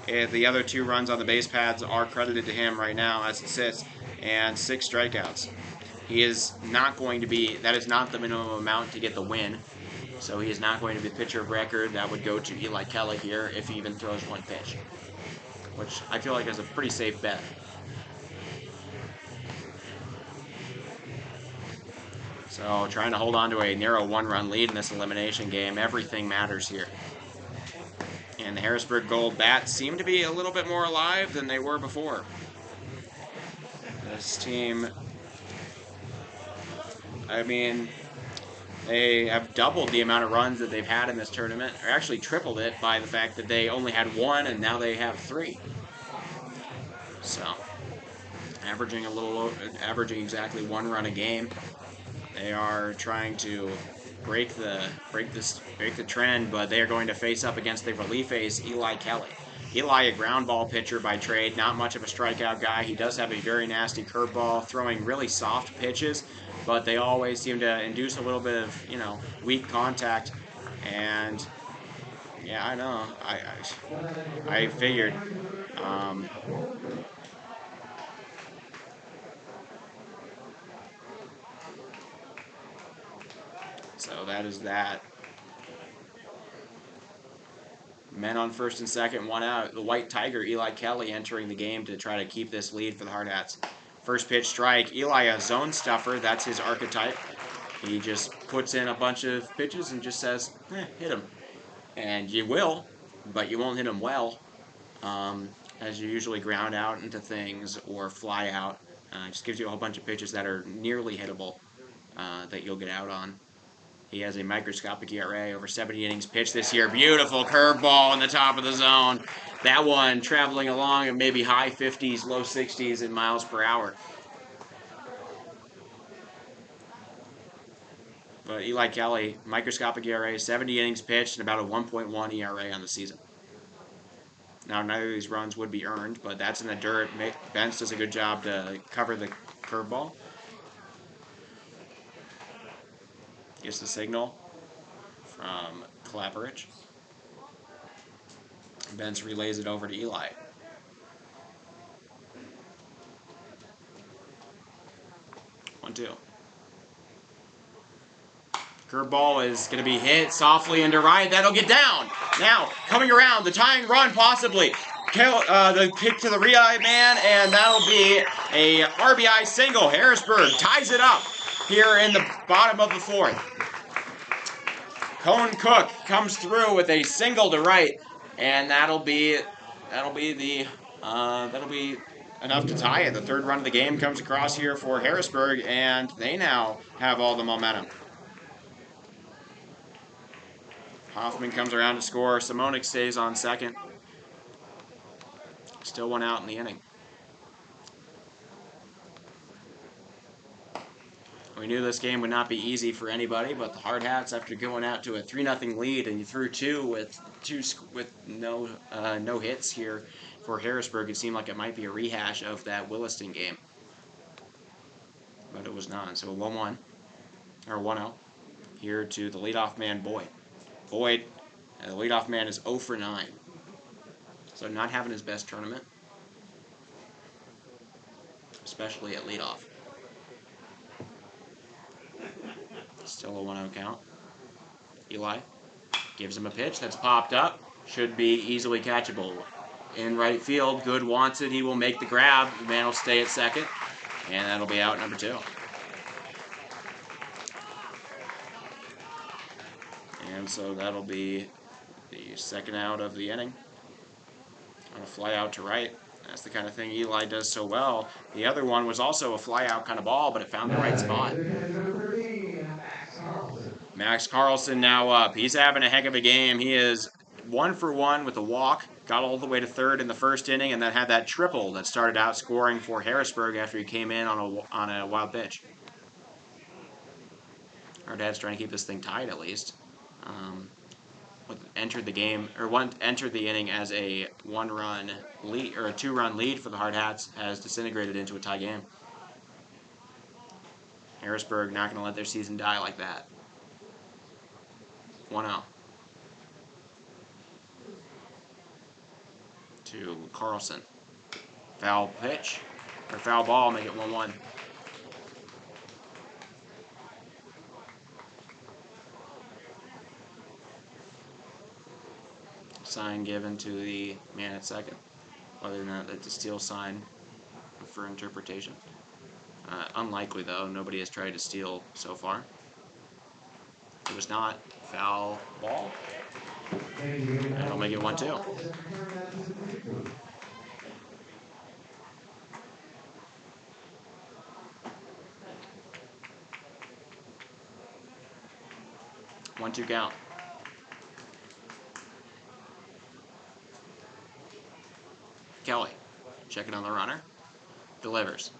The other 2 runs on the base paths are credited to him right now as it sits, and 6 strikeouts. He is not going to be, that is not the minimum amount to get the win, so he is not going to be the pitcher of record. That would go to Eli Kelly here if he even throws 1 pitch, which I feel like is a pretty safe bet. So trying to hold on to a narrow 1-run lead in this elimination game. Everything matters here. And the Harrisburg Gold Bats seem to be a little bit more alive than they were before. This team, I mean, they have doubled the amount of runs that they've had in this tournament, or actually tripled it by the fact that they only had one and now they have 3. So, averaging exactly 1 run a game. They are trying to break the trend, but they are going to face up against the relief ace Eli Kelly. Eli, a ground ball pitcher by trade, not much of a strikeout guy. He does have a very nasty curveball, throwing really soft pitches, but they always seem to induce a little bit of, weak contact. And yeah, I know. I figured. Um, so that is that. Men on first and second, 1 out. The White Tiger, Eli Kelly, entering the game to try to keep this lead for the Hardhats. First pitch strike. Eli, a zone stuffer. That's his archetype. He just puts in a bunch of pitches and just says, hit him. And you will, but you won't hit him well, as you usually ground out into things or fly out. It just gives you a whole bunch of pitches that are nearly hittable that you'll get out on. He has a microscopic ERA, over 70 innings pitched this year. Beautiful curveball in the top of the zone. That one traveling along at maybe high 50s, low 60s in miles per hour. But Eli Kelly, microscopic ERA, 70 innings pitched, and about a 1.1 ERA on the season. Now, neither of these runs would be earned, but that's in the dirt. Bence does a good job to cover the curveball. Gets the signal from Klaparich. Bence relays it over to Eli. 1-2. Curveball is going to be hit softly into right. That'll get down. Now, coming around, the tying run possibly. The kick to the Rei man, and that'll be a RBI single. Harrisburg ties it up here in the bottom of the 4th. Cone Cook comes through with a single to right, and that'll be enough to tie it. The 3rd run of the game comes across here for Harrisburg, and they now have all the momentum. Hoffman comes around to score. Simonik stays on second. Still 1 out in the inning. We knew this game would not be easy for anybody, but the Hardhats, after going out to a 3-0 lead, and you threw 2 with no hits here for Harrisburg, it seemed like it might be a rehash of that Williston game, but it was not. So 1-1 or 1-0 here to the leadoff man Boyd. Boyd, the leadoff man, is 0 for 9, so not having his best tournament, especially at leadoff. Still a 1-0 count. Eli gives him a pitch that's popped up. Should be easily catchable. In right field, Good wants it. He will make the grab. The man will stay at second, and that'll be out number 2. And so that'll be the 2nd out of the inning. On a fly out to right. That's the kind of thing Eli does so well. The other one was also a fly out kind of ball, but it found the right spot. Max Carlson now up. He's having a heck of a game. He is 1 for 1 with a walk. Got all the way to 3rd in the 1st inning, and then had that triple that started out scoring for Harrisburg after he came in on a wild pitch. Our dad's trying to keep this thing tied at least. Entered the inning as a 1-run lead or a 2-run lead for the Hardhats, has disintegrated into a tie game. Harrisburg not going to let their season die like that. 1-0 to Carlson. Foul pitch or foul ball, make it 1-1. Sign given to the man at second. Other than that, that's a steal sign for interpretation. Unlikely, though. Nobody has tried to steal so far. It was not. Foul ball. That'll make it 1-2. 1-2 count. Kelly checking on the runner. Delivers.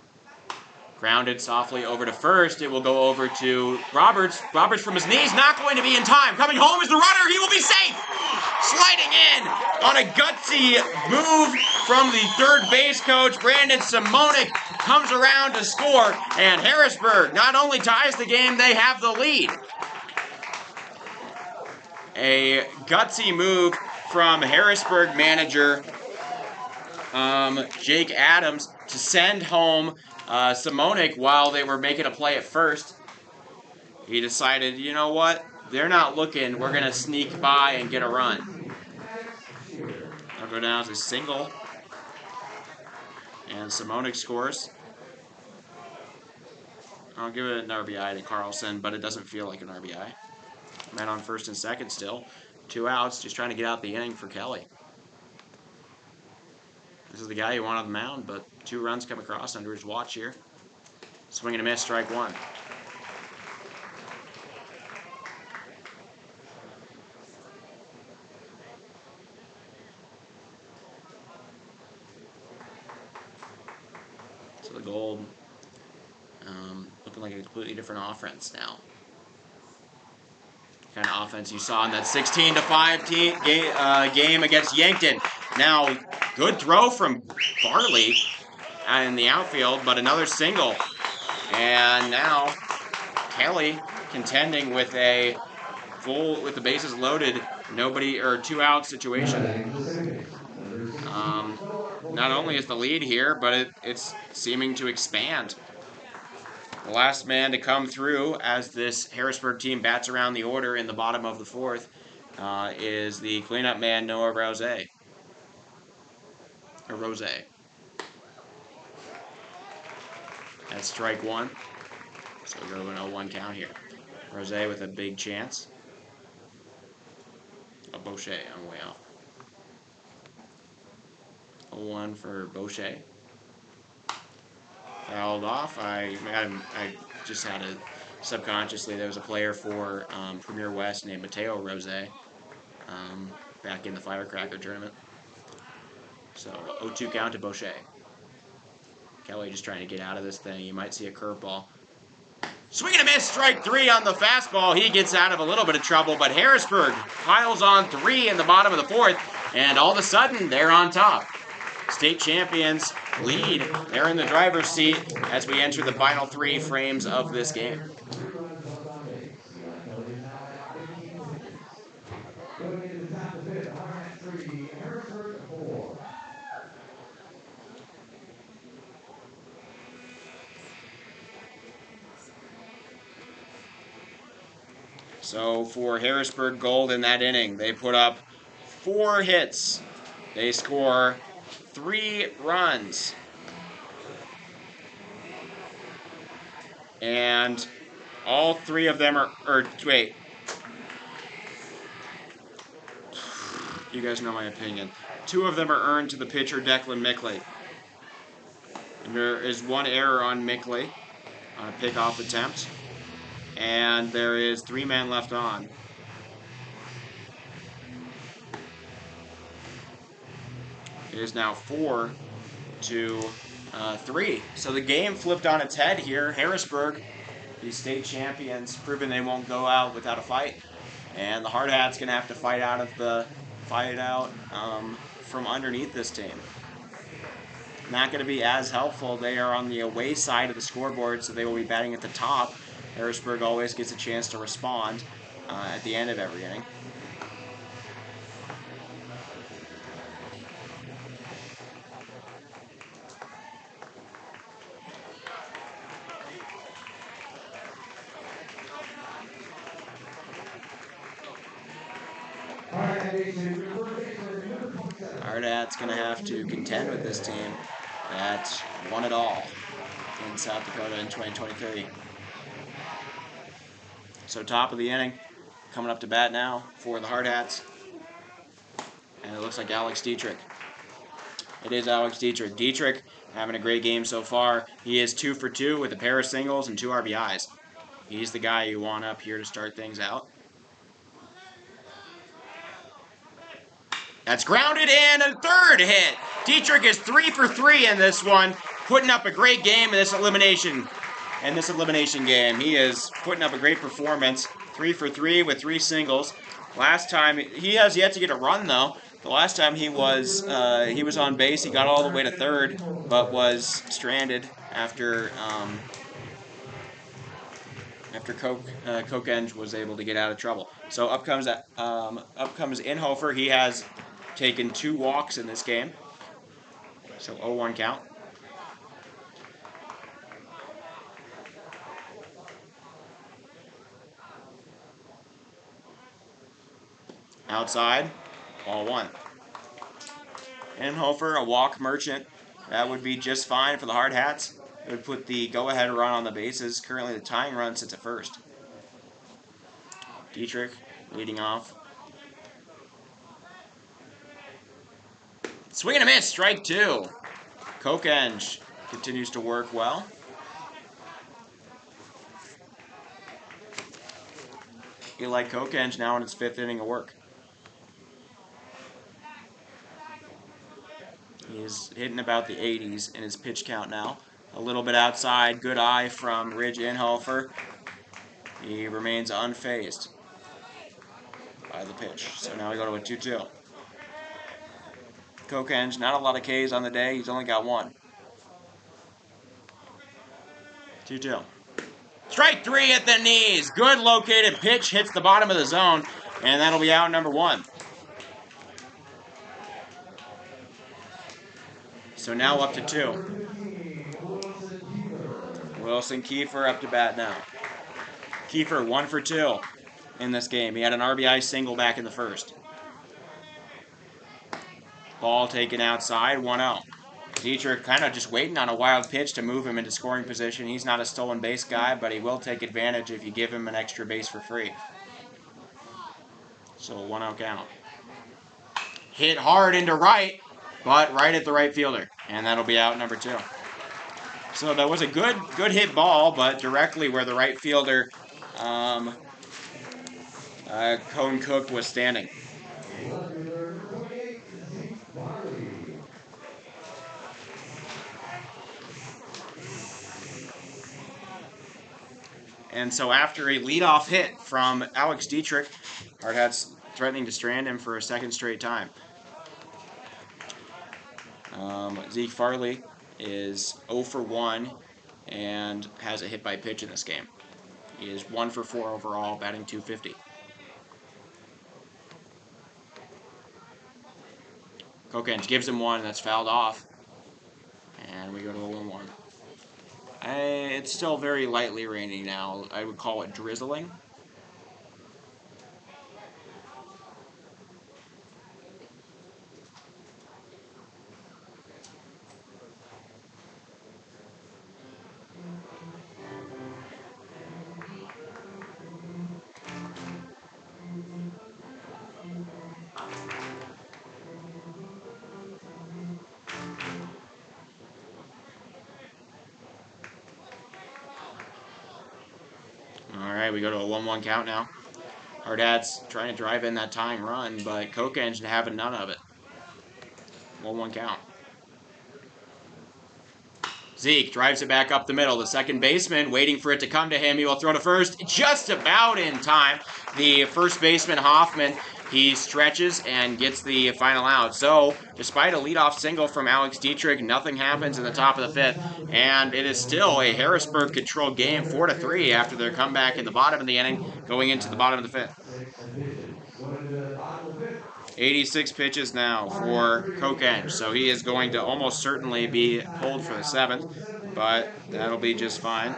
Grounded softly over to first. It will go over to Roberts. Roberts from his knees, not going to be in time. Coming home is the runner. He will be safe. Sliding in on a gutsy move from the third base coach. Brandon Simonik comes around to score. And Harrisburg not only ties the game, they have the lead. A gutsy move from Harrisburg manager Jake Adams to send home Simonik while they were making a play at first. He decided, you know what? They're not looking. We're going to sneak by and get a run. I'll go down as a single. And Simonik scores. I'll give it an RBI to Carlson, but it doesn't feel like an RBI. Man on first and second still. 2 outs, just trying to get out the inning for Kelly. This is the guy you want on the mound, but 2 runs come across under his watch here. Swing and a miss, strike 1. So the Gold looking like a completely different offense now. Kind of offense you saw in that 16-5 game against Yankton. Now, good throw from Farley in the outfield, but another single. And now Kelly contending with a with the bases loaded, 2-out situation. Not only is the lead here, but it's seeming to expand. The last man to come through as this Harrisburg team bats around the order in the bottom of the 4th is the cleanup man, Noah Rose. That's strike 1. So we go to an 0-1 count here. Rose with a big chance. Boucher on the way off. 0-1 for Boucher. Fouled off. I just had a subconsciously there was a player for Premier West named Mateo Rose back in the Firecracker tournament. So 0-2 count to Boucher. Kelly just trying to get out of this thing. You might see a curveball. Swing and a miss, strike 3 on the fastball. He gets out of a little bit of trouble, but Harrisburg piles on 3 in the bottom of the 4th, and all of a sudden they're on top. State champions lead. They're in the driver's seat as we enter the final 3 frames of this game. So for Harrisburg Gold in that inning, they put up 4 hits. They score 3 runs. And all 3 of them wait. You guys know my opinion. 2 of them are earned to the pitcher, Declan Mickley. And there is 1 error on Mickley on a pickoff attempt. And there is 3 men left on. It is now 4-3. So the game flipped on its head here. Harrisburg, the state champions, proving they won't go out without a fight. And the Hardhats gonna have to fight out from underneath this team. Not gonna be as helpful. They are on the away side of the scoreboard, so they will be batting at the top. Harrisburg always gets a chance to respond at the end of every inning. Hardhats going to have to contend with this team that won it all in South Dakota in 2023. So top of the inning, coming up to bat now for the Hardhats. And it looks like Alex Dietrich. It is Alex Dietrich. Dietrich having a great game so far. He is 2 for 2 with a pair of singles and 2 RBIs. He's the guy you want up here to start things out. That's grounded and a third hit. Dietrich is 3 for 3 in this one, putting up a great game in this elimination. In this elimination game, he is putting up a great performance. 3 for 3 with 3 singles. Last time he has yet to get a run though. The last time he was on base, he got all the way to third, but was stranded after Kokenge was able to get out of trouble. So up comes Inhofer. He has taken 2 walks in this game. So 0-1 count. Outside, ball 1. Inhofer, a walk merchant. That would be just fine for the Hardhats. It would put the go-ahead run on the bases. Currently the tying run sits at first. Dietrich leading off. Swing and a miss, strike 2. Kokenge continues to work well. You like Kokenge now in its 5th inning of work. He's hitting about the 80s in his pitch count now. A little bit outside, good eye from Ridge Inhofer. He remains unfazed by the pitch. So now we go to a 2-2. Kokenge, not a lot of Ks on the day. He's only got 1. 2-2. Strike 3 at the knees. Good located pitch, hits the bottom of the zone, and that'll be out number 1. So now up to 2. Wilson Kiefer up to bat now. Kiefer 1 for 2 in this game. He had an RBI single back in the 1st. Ball taken outside, 1-0. Dietrich kind of just waiting on a wild pitch to move him into scoring position. He's not a stolen base guy, but he will take advantage if you give him an extra base for free. So a 1-0 count. Hit hard into right, but right at the right fielder. And that'll be out number 2. So that was a good hit ball, but directly where the right fielder, Cone Cook, was standing. And so after a leadoff hit from Alex Dietrich, Hardhats threatening to strand him for a 2nd straight time. Zeke Farley is 0 for 1 and has a hit by pitch in this game. He is 1 for 4 overall, batting .250. Kokenge gives him one, that's fouled off. And we go to a 1-1. It's still very lightly raining now. I would call it drizzling. Alright, we go to a 1-1 count now. Hardhats trying to drive in that tying run, but Kokenge having none of it. 1-1 count. Zeke drives it back up the middle. The second baseman waiting for it to come to him. He will throw to first just about in time. The first baseman, Hoffman, he stretches and gets the final out. So, despite a leadoff single from Alex Dietrich, nothing happens in the top of the 5th. And it is still a Harrisburg-controlled game, 4-3, after their comeback in the bottom of the inning, going into the bottom of the 5th. 86 pitches now for Kokenge, so he is going to almost certainly be pulled for the 7th, but that'll be just fine.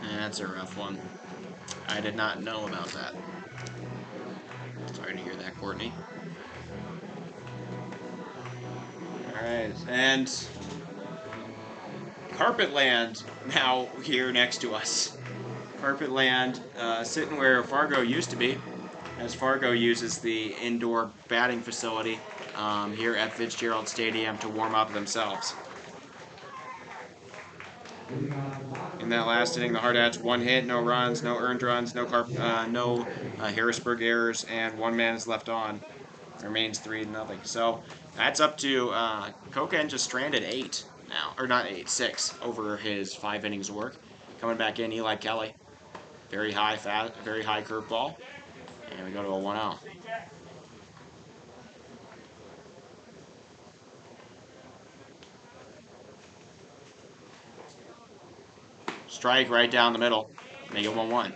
That's a rough one. I did not know about that. Sorry to hear that, Courtney. Alright, and Carpetland now here next to us. Carpetland sitting where Fargo used to be, as Fargo uses the indoor batting facility here at Fitzgerald Stadium to warm up themselves. In that last inning, the Hardhats 1 hit, no runs, no earned runs, no Harrisburg errors, and 1 man is left on. Remains 3-0. So that's up to Koken just stranded 8 now, or not 8, 6 over his 5 innings of work. Coming back in, Eli Kelly, very high curveball, and we go to a 1-0. Strike right down the middle, make it 1-1.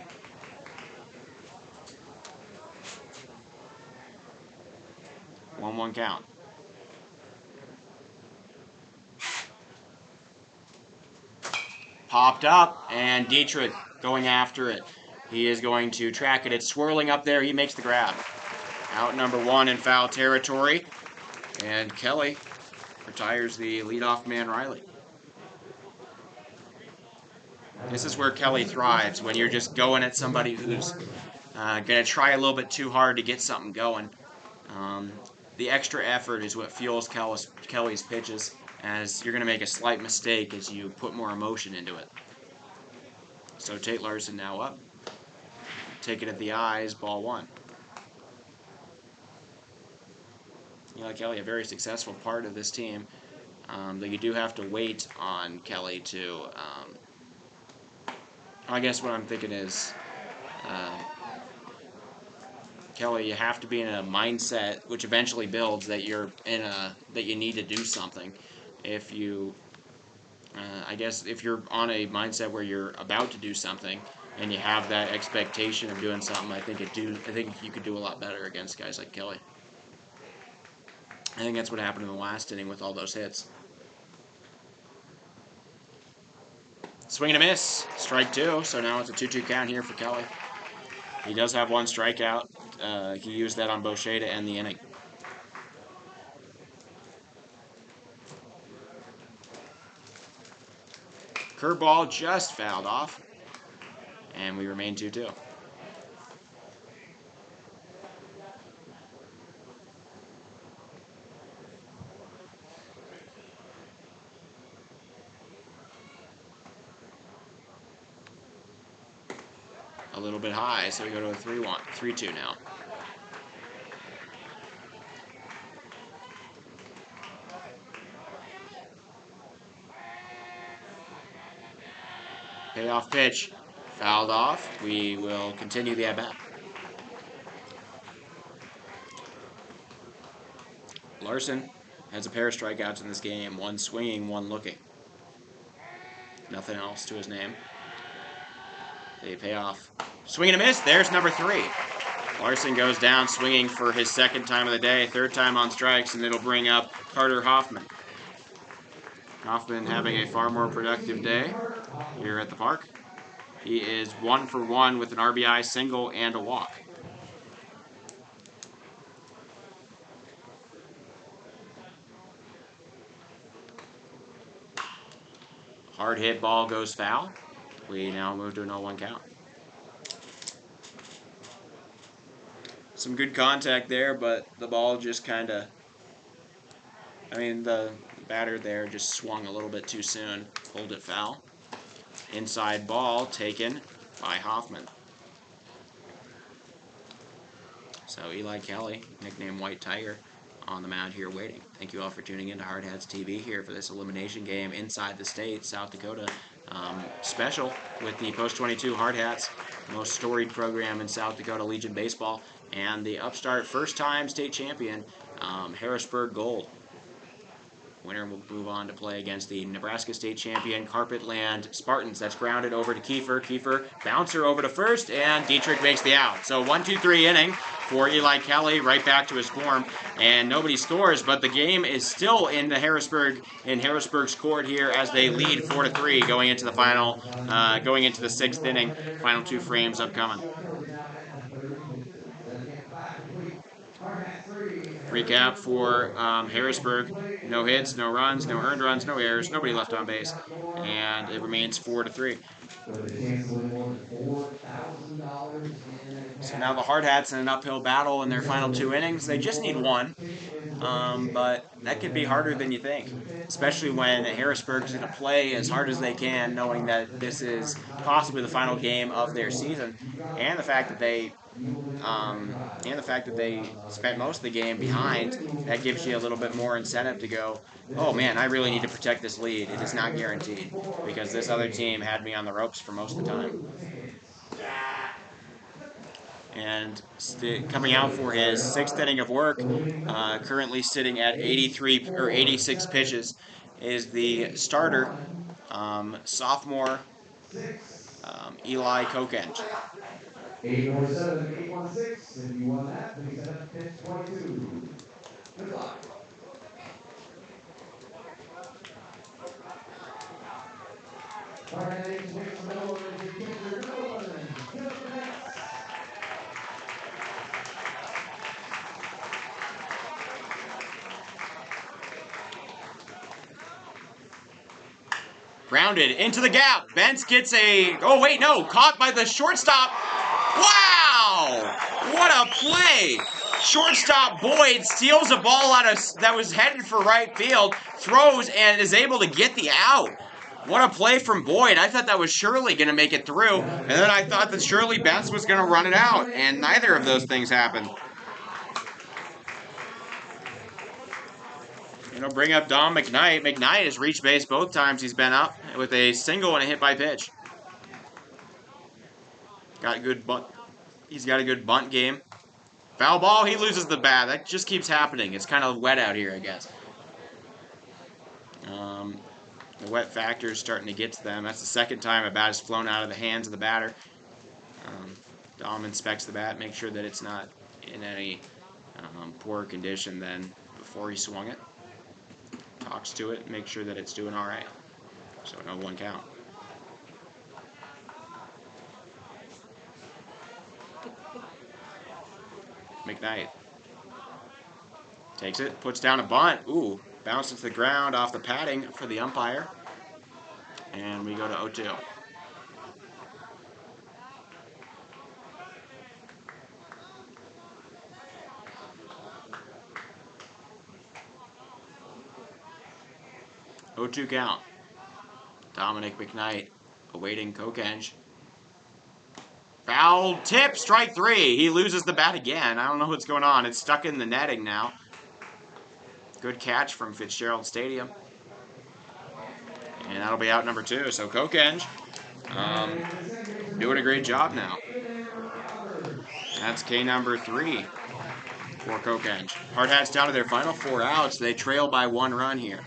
One count. Popped up, and Dietrich going after it. He is going to track it. It's swirling up there. He makes the grab. Out number 1 in foul territory. And Kelly retires the leadoff man, Riley. This is where Kelly thrives, when you're just going at somebody who's going to try a little bit too hard to get something going. The extra effort is what fuels Kelly's pitches, as you're going to make a slight mistake as you put more emotion into it. So Tate Larson now up. Take it at the eyes, ball 1. Eli Kelly, a very successful part of this team. Though you do have to wait on Kelly to... I guess what I'm thinking is... Kelly, you have to be in a mindset which eventually builds that you're that you need to do something. If you, I guess, if you're on a mindset where you're about to do something and you have that expectation of doing something, I think you could do a lot better against guys like Kelly. I think that's what happened in the last inning with all those hits. Swing and a miss, strike 2. So now it's a 2-2 count here for Kelly. He does have 1 strikeout. He used that on Boucher to end the inning. Curveball just fouled off, and we remain 2-2. A little bit high, so we go to a 3-2 now. Payoff pitch, fouled off. We will continue the at-bat. Larson has a pair of strikeouts in this game, 1 swinging, 1 looking. Nothing else to his name. They pay off. Swing and a miss. There's number 3. Larson goes down swinging for his 2nd time of the day, 3rd time on strikes, and it'll bring up Carter Hoffman. Hoffman having a far more productive day here at the park. He is 1 for 1 with an RBI single and a walk. Hard hit ball goes foul. We now move to a 0-1 count. Some good contact there, but the ball just kind of... the batter there just swung a little bit too soon. Pulled it foul. Inside ball taken by Hoffman. So Eli Kelly, nicknamed White Tiger, on the mound here waiting. Thank you all for tuning in to Hardhats TV here for this elimination game inside the state, South Dakota. Special with the Post-22 Hardhats, most storied program in South Dakota Legion Baseball, and the upstart first-time state champion, Harrisburg Gold. Winner will move on to play against the Nebraska State champion Carpetland Spartans. That's grounded over to Kiefer. Kiefer, bouncer over to first, and Dietrich makes the out. So 1-2-3 inning for Eli Kelly, right back to his form, and nobody scores, but the game is still in Harrisburg's court here as they lead 4-3 going into the final, going into the 6th inning. Final 2 frames upcoming. Recap for Harrisburg: no hits, no runs, no earned runs, no errors, nobody left on base, and it remains 4-3. So now the Hardhats in an uphill battle in their final 2 innings. They just need one, but that could be harder than you think, especially when Harrisburg is going to play as hard as they can, knowing that this is possibly the final game of their season, and the fact that they spent most of the game behind. That gives you a little bit more incentive to go, oh man, I really need to protect this lead. It is not guaranteed because this other team had me on the ropes for most of the time. And coming out for his 6th inning of work, currently sitting at 83 or 86 pitches, is the starter, sophomore Eli Kokenge. 847-816. If you won that, please set up pitch 22. Good luck. Grounded into the gap. Bentz gets oh wait, no, caught by the shortstop. Wow! What a play! Shortstop Boyd steals a ball that was headed for right field, throws, and is able to get the out. What a play from Boyd. I thought that was Shirley going to make it through, and then I thought that Shirley Bentz was going to run it out, and neither of those things happened. Bring up Dom McKnight. McKnight has reached base both times he's been up with a single and a hit by pitch. Got a good bunt. He's got a good bunt game. Foul ball, he loses the bat. That just keeps happening. It's kind of wet out here, I guess. The wet factor is starting to get to them. That's the second time a bat has flown out of the hands of the batter. Dom inspects the bat, makes sure that it's not in any poor condition then before he swung it. Talks to it, make sure that it's doing all right. So no 1 count. McKnight takes it, puts down a bunt. Ooh, bounced into the ground off the padding for the umpire. And we go to 0-2. (0-2) count. Dominic McKnight awaiting Kokenge. Foul tip, strike 3. He loses the bat again. I don't know what's going on. It's stuck in the netting now. Good catch from Fitzgerald Stadium. And that'll be out number 2. So Kokenge doing a great job now. That's K number 3 for Kokenge. Hardhats down to their final 4 outs. They trail by 1 run here.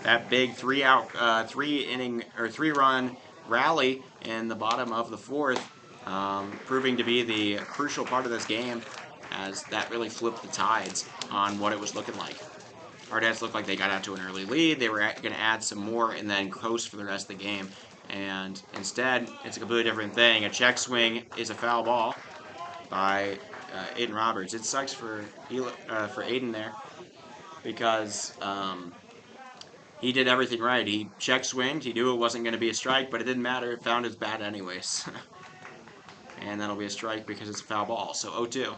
That big 3-run rally in the bottom of the 4th, proving to be the crucial part of this game, as that really flipped the tides on what it was looking like. Hardhats looked like they got out to an early lead. They were going to add some more and then coast for the rest of the game. And instead, it's a completely different thing. A check swing is a foul ball by Aiden Roberts. It sucks for Aiden there because he did everything right. He check swinged. He knew it wasn't going to be a strike, but it didn't matter. It found his bat anyways. And that'll be a strike because it's a foul ball. So 0-2.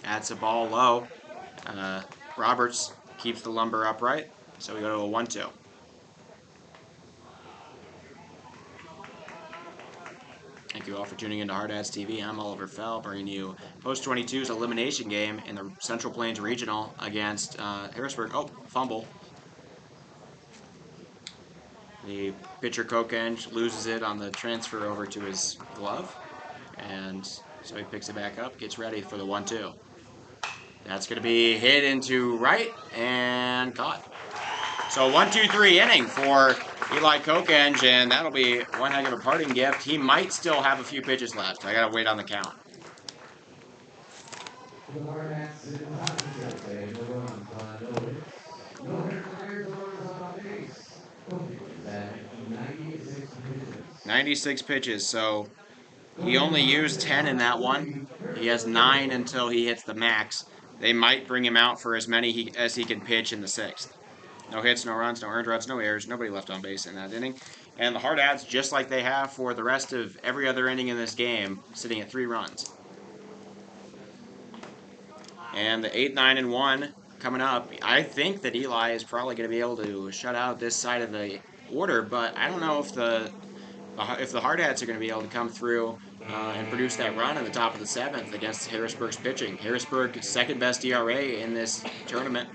That's a ball low. Roberts keeps the lumber upright. So we go to a 1-2. Thank you all for tuning in to Hardhats TV. I'm Oliver Fell, bringing you Post 22's elimination game in the Central Plains Regional against Harrisburg. Oh, fumble. The pitcher Kokenge loses it on the transfer over to his glove. And so he picks it back up, gets ready for the 1-2. That's going to be hit into right and caught. So 1-2-3 inning for Eli Kokenge, and that'll be one heck of a parting gift. He might still have a few pitches left. I got to wait on the count. .96 pitches, so he only used 10 in that one. He has 9 until he hits the max. they might bring him out for as many as he can pitch in the 6th. No hits, no runs, no earned runs, no errors, nobody left on base in that inning. And the Hardhats, just like they have for the rest of every other inning in this game, sitting at 3 runs. And the 8, 9, and 1 coming up. I think that Eli is probably going to be able to shut out this side of the order, but I don't know if the Hardhats are going to be able to come through and produce that run in the top of the 7th against Harrisburg's pitching. Harrisburg's second best ERA in this tournament.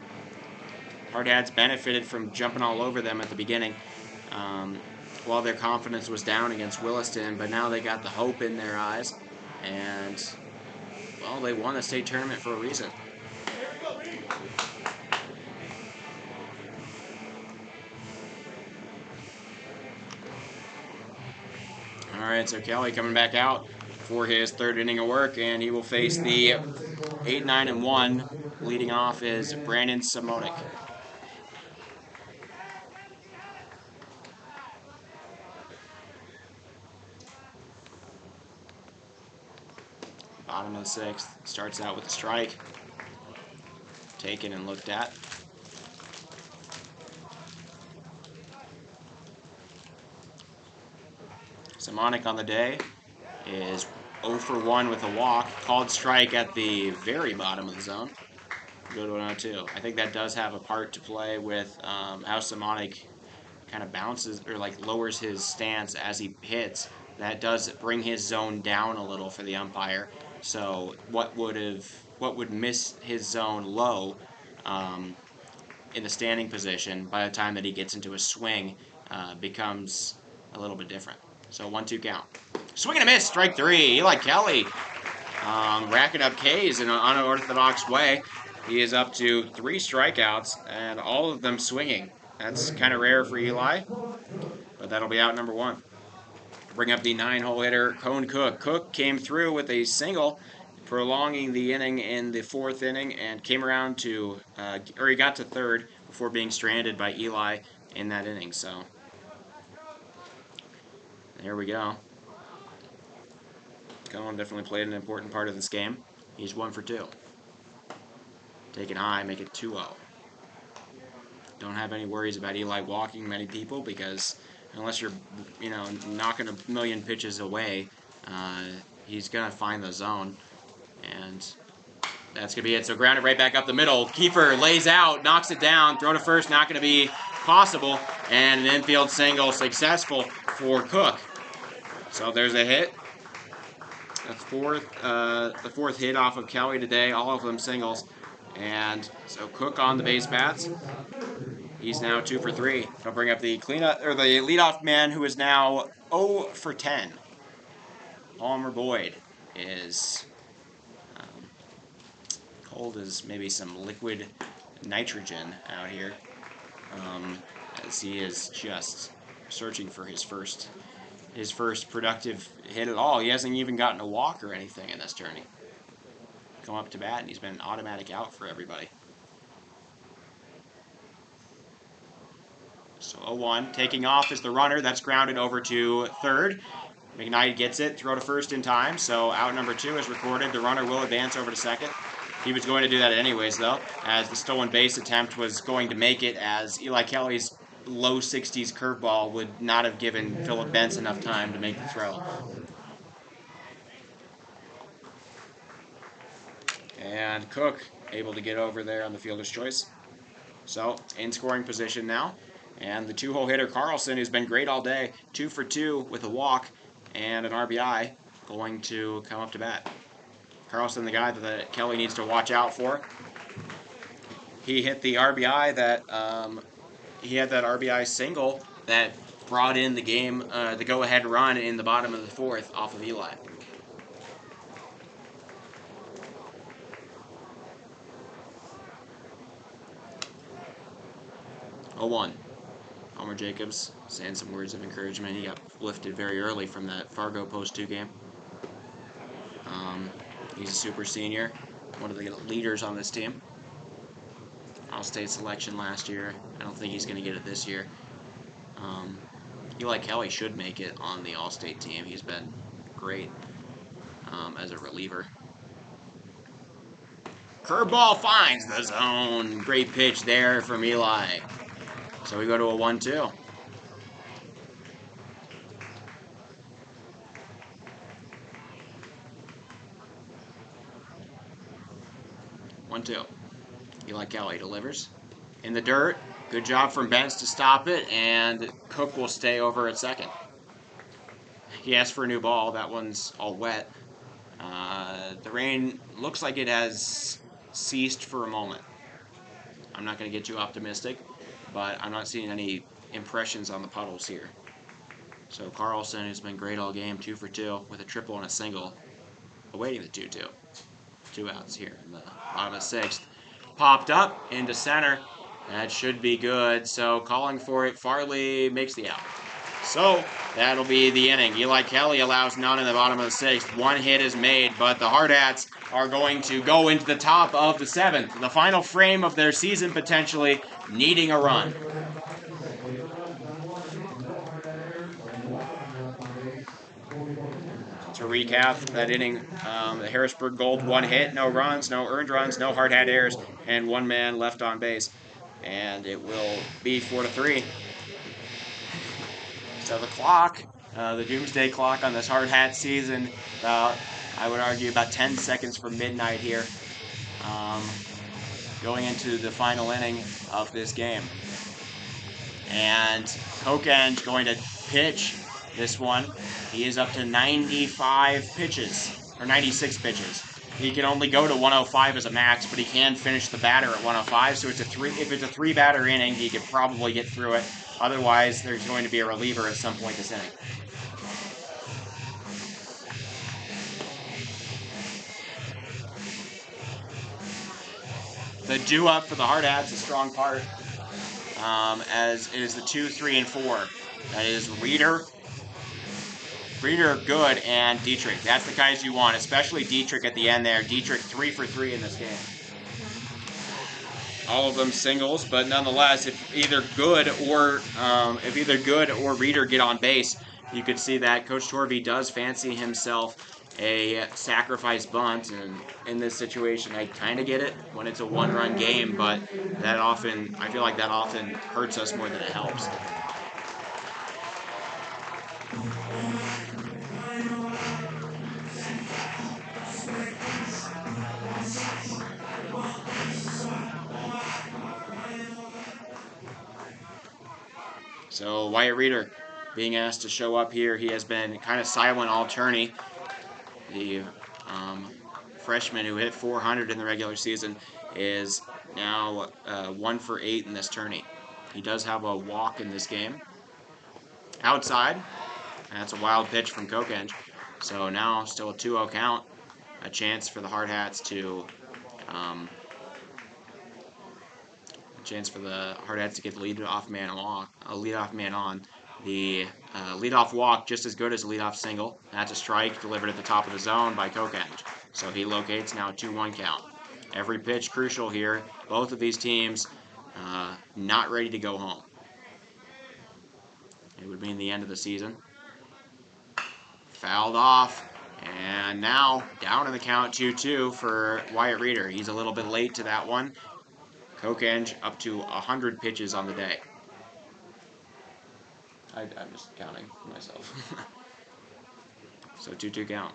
Hardhats benefited from jumping all over them at the beginning while their confidence was down against Williston, but now they got the hope in their eyes, and, well, they won the state tournament for a reason. All right, so Kelly coming back out for his 3rd inning of work, and he will face the 8, 9, and 1. Leading off is Brandon Simonik. Bottom of the 6th, starts out with a strike. Taken and looked at. Simonik on the day is 0 for 1 with a walk. Called strike at the very bottom of the zone. Go to 1-2. I think that does have a part to play with how Simonik kind of bounces or like lowers his stance as he hits. That does bring his zone down a little for the umpire. So what would miss his zone low in the standing position by the time that he gets into a swing becomes a little bit different. So 1-2 count. Swing and a miss, strike 3. Eli Kelly racking up Ks in an unorthodox way. He is up to 3 strikeouts and all of them swinging. That's kind of rare for Eli, but that'll be out number 1. Bring up the 9-hole hitter, Cone Cook. Cook came through with a single, prolonging the inning in the 4th inning, and came around to, he got to 3rd before being stranded by Eli in that inning. So there we go. Cone definitely played an important part of this game. He's 1 for 2. Taking high, make it 2-0. Don't have any worries about Eli walking many people because unless you're, knocking a million pitches away, he's going to find the zone. And that's going to be it. So grounded right back up the middle. Kiefer lays out, knocks it down. Throw to first, not going to be possible. And an infield single successful for Cook. So there's a hit. The 4th hit off of Kelly today. All of them singles. And so Cook on the base bats. He's now 2 for 3. He'll bring up the cleanup or the leadoff man, who is now 0 for 10. Palmer Boyd is cold as maybe some liquid nitrogen out here, as he is just searching for his first productive hit at all. He hasn't even gotten a walk or anything in this tourney. Come up to bat, and he's been an automatic out for everybody. So 0-1, taking off is the runner. That's grounded over to 3rd. McKnight gets it, throw to first in time. So out number 2 is recorded. The runner will advance over to 2nd. He was going to do that anyways, though, as the stolen base attempt was going to make it, as Eli Kelly's low 60s curveball would not have given Phillip Bentz enough time to make the throw. And Cook able to get over there on the fielder's choice. So in scoring position now. And the 2-hole hitter, Carlson, who's been great all day, 2 for 2 with a walk and an RBI, going to come up to bat. Carlson, the guy that Kelly needs to watch out for. He hit the RBI that he had that RBI single that brought in the game, the go-ahead run in the bottom of the 4th off of Eli. Oh, Homer Jacobs saying some words of encouragement. He got lifted very early from that Fargo post-2 game. He's a super senior, one of the leaders on this team. All-state selection last year. I don't think he's going to get it this year. Eli Kelly should make it on the All-State team. He's been great as a reliever. Curveball finds the zone. Great pitch there from Eli. So we go to a 1-2. 1-2. Eli Kelly delivers. In the dirt. Good job from Benz to stop it, and Cook will stay over at second. He asked for a new ball. That one's all wet. The rain looks like it has ceased for a moment. I'm not going to get too optimistic, but I'm not seeing any impressions on the puddles here. So Carlson, who's been great all game, 2 for 2 with a triple and a single, awaiting the 2-2. 2 outs here in the bottom of the 6th. Popped up into center. That should be good. So calling for it, Farley makes the out. So that'll be the inning. Eli Kelly allows none in the bottom of the 6th. 1 hit is made, but the Hardhats are going to go into the top of the 7th. The final frame of their season, potentially needing a run. To recap that inning, the Harrisburg Gold 1 hit, no runs, no earned runs, no hard hat errors, and 1 man left on base. And it will be 4-3. So the clock, the doomsday clock on this hard hat season, I would argue about 10 seconds from midnight here, going into the final inning of this game. And Kokenge going to pitch this one. He is up to 95 pitches, or 96 pitches. He can only go to 105 as a max, but he can finish the batter at 105. So it's if it's a 3-batter inning, he could probably get through it. Otherwise, there's going to be a reliever at some point this inning. The due-up for the Hardhats is a strong part, as it is the 2, 3, and 4. That is Reeder, good, and Dietrich. That's the guys you want, especially Dietrich at the end there. Dietrich 3 for 3 in this game. All of them singles, but nonetheless, if either good or Reeder get on base, you could see that Coach Torvey does fancy himself a sacrifice bunt, and in this situation, I kind of get it when it's a 1-run game, but I feel like that often hurts us more than it helps. So Wyatt Reeder being asked to show up here. He has been kind of silent all tourney. The freshman who hit 400 in the regular season is now 1 for 8 in this tourney. He does have a walk in this game. Outside, that's a wild pitch from Kokenge. So now still a 2-0 count. A chance for the Hardhats to get the leadoff man on. The leadoff walk just as good as a leadoff single. That's a strike delivered at the top of the zone by Kokenge. So he locates now a 2-1 count. Every pitch crucial here. Both of these teams not ready to go home. It would mean the end of the season. Fouled off. And now down in the count 2-2 for Wyatt Reeder. He's a little bit late to that one. Kokenge up to 100 pitches on the day. I'm just counting myself. So 2-2 count.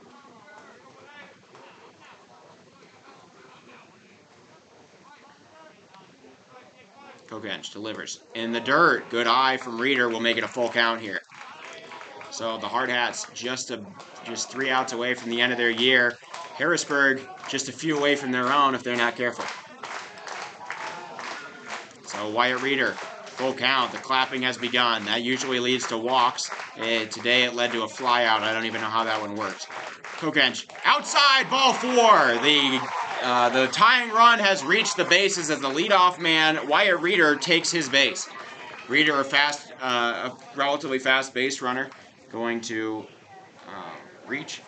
Kokenge delivers. In the dirt, good eye from Reeder will make it a full count here. So the Hardhats just 3 outs away from the end of their year. Harrisburg just a few away from their own if they're not careful. So Wyatt Reeder, full count. The clapping has begun. That usually leads to walks. Today it led to a fly out. I don't even know how that one works. Kokenge, outside, ball 4. The tying run has reached the bases as the leadoff man, Wyatt Reeder, takes his base. Reeder, a relatively fast base runner, going to reach.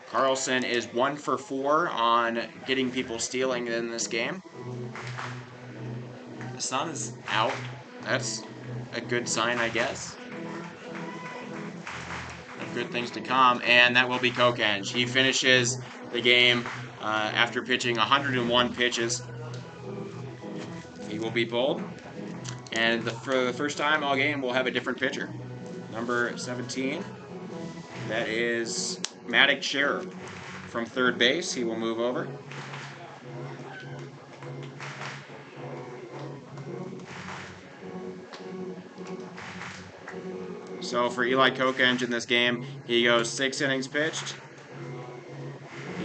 Carlson is 1 for 4 on getting people stealing in this game. The sun is out. That's a good sign, I guess. Good things to come, and that will be Kokenge. He finishes the game after pitching 101 pitches. He will be pulled. And for the first time all game, we'll have a different pitcher. Number 17, that is Maddox Scherer from third base. He will move over. So for Eli Kokenge in this game, he goes 6 innings pitched.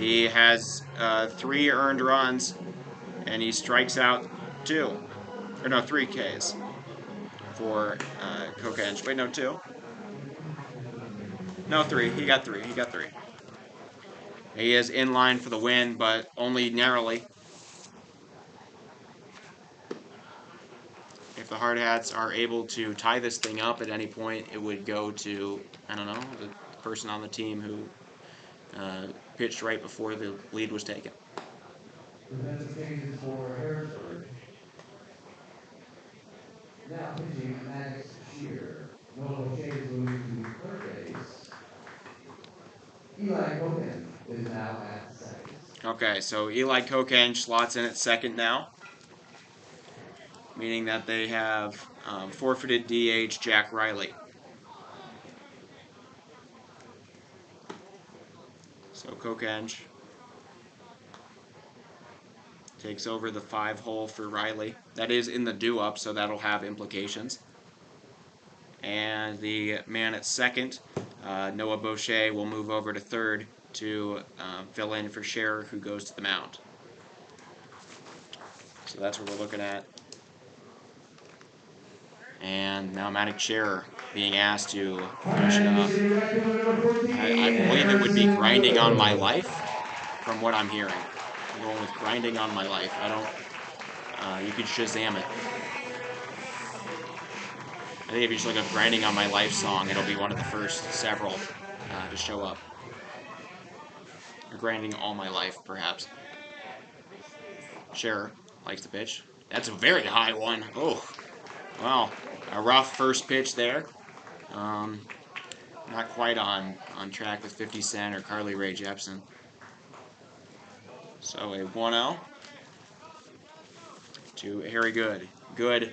He has 3 earned runs, and he strikes out 2. Or no, 3 Ks for Kokenge. Wait, no, 2. No, 3. He got 3. He got 3. He is in line for the win, but only narrowly. If the Hardhats are able to tie this thing up at any point, it would go to, I don't know, the person on the team who pitched right before the lead was taken. Defensive changes for Harrisburg. Now pitching Maddox Scherer. Noah O'Shea is moving to third base. Eli Kokenge is now at second. Okay, so Eli Kokenge slots in at second now, meaning that they have forfeited DH Jack Riley. So Kokenge takes over the 5 hole for Riley. That is in the do-up, so that'll have implications. And the man at second, Noah Boucher, will move over to third to fill in for Scherer, who goes to the mound. So that's what we're looking at. And now Maddox Scherer being asked to finish it up. I believe it would be Grinding on My Life, from what I'm hearing. I'm going with Grinding on My Life. I don't, you could Shazam it. I think if you just look up Grinding on My Life song, it'll be one of the first several to show up. Or Grinding All My Life, perhaps. Scherer likes the pitch. That's a very high one. Oh, well, a rough first pitch there. Not quite on track with 50 Cent or Carly Rae Jepsen. So a 1-0 to Harry Good. Good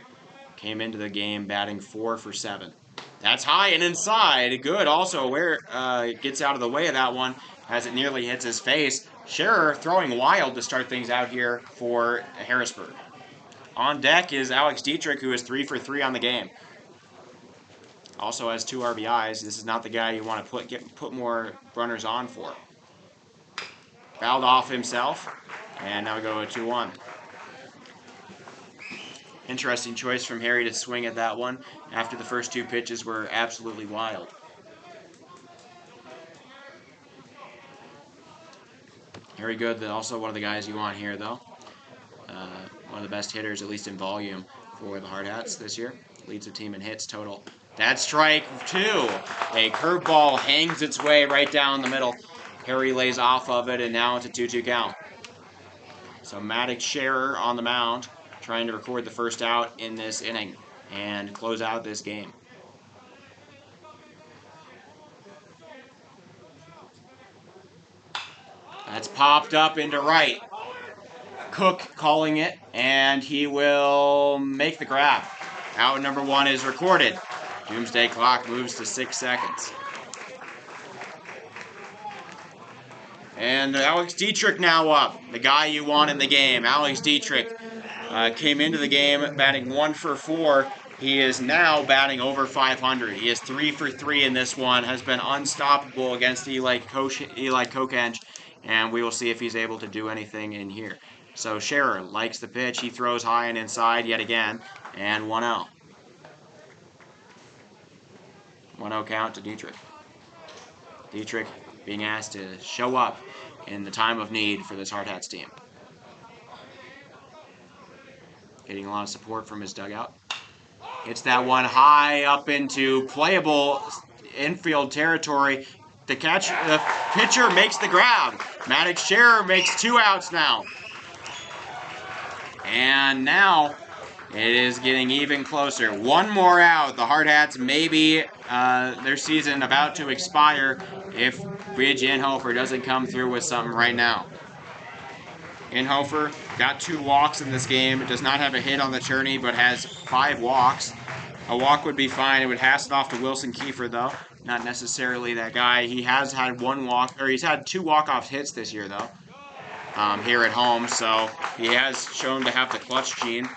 came into the game batting 4 for 7. That's high and inside. Good also where it gets out of the way of that one as it nearly hits his face. Scherer throwing wild to start things out here for Harrisburg. On deck is Alex Dietrich, who is 3 for 3 on the game. Also has 2 RBIs. This is not the guy you want to put more runners on for. Fouled off himself, and now we go to 2-1. Interesting choice from Harry to swing at that one after the first 2 pitches were absolutely wild. Very good. Also one of the guys you want here, though. One of the best hitters, at least in volume, for the Hardhats this year. Leads the team in hits total. That's strike 2. A curveball hangs its way right down the middle. Harry lays off of it, and now it's a 2-2 count. So Maddox Scherer on the mound, trying to record the first out in this inning and close out this game. That's popped up into right. Cook calling it, and he will make the grab. Out number 1 is recorded. Doomsday clock moves to 6 seconds. And Alex Dietrich now up, the guy you want in the game. Alex Dietrich came into the game batting 1 for 4. He is now batting over 500. He is 3 for 3 in this one, has been unstoppable against Eli Kokenge, and we will see if he's able to do anything in here. So Scherer likes the pitch. He throws high and inside yet again, and 1-0. 1-0 count to Dietrich. Dietrich being asked to show up in the time of need for this Hardhats team. Getting a lot of support from his dugout. Hits that one high up into playable infield territory. The pitcher makes the grab. Maddox Scherer makes 2 outs now. And now it is getting even closer. 1 more out. The Hardhats maybe their season about to expire if Bridge Inhofer doesn't come through with something right now. Inhofer got 2 walks in this game. It does not have a hit on the tourney, but has 5 walks. A walk would be fine. It would hass it off to Wilson Kiefer, though. Not necessarily that guy. He has had 1 walk, or he's had 2 walk-off hits this year, though, here at home. So he has shown to have the clutch gene.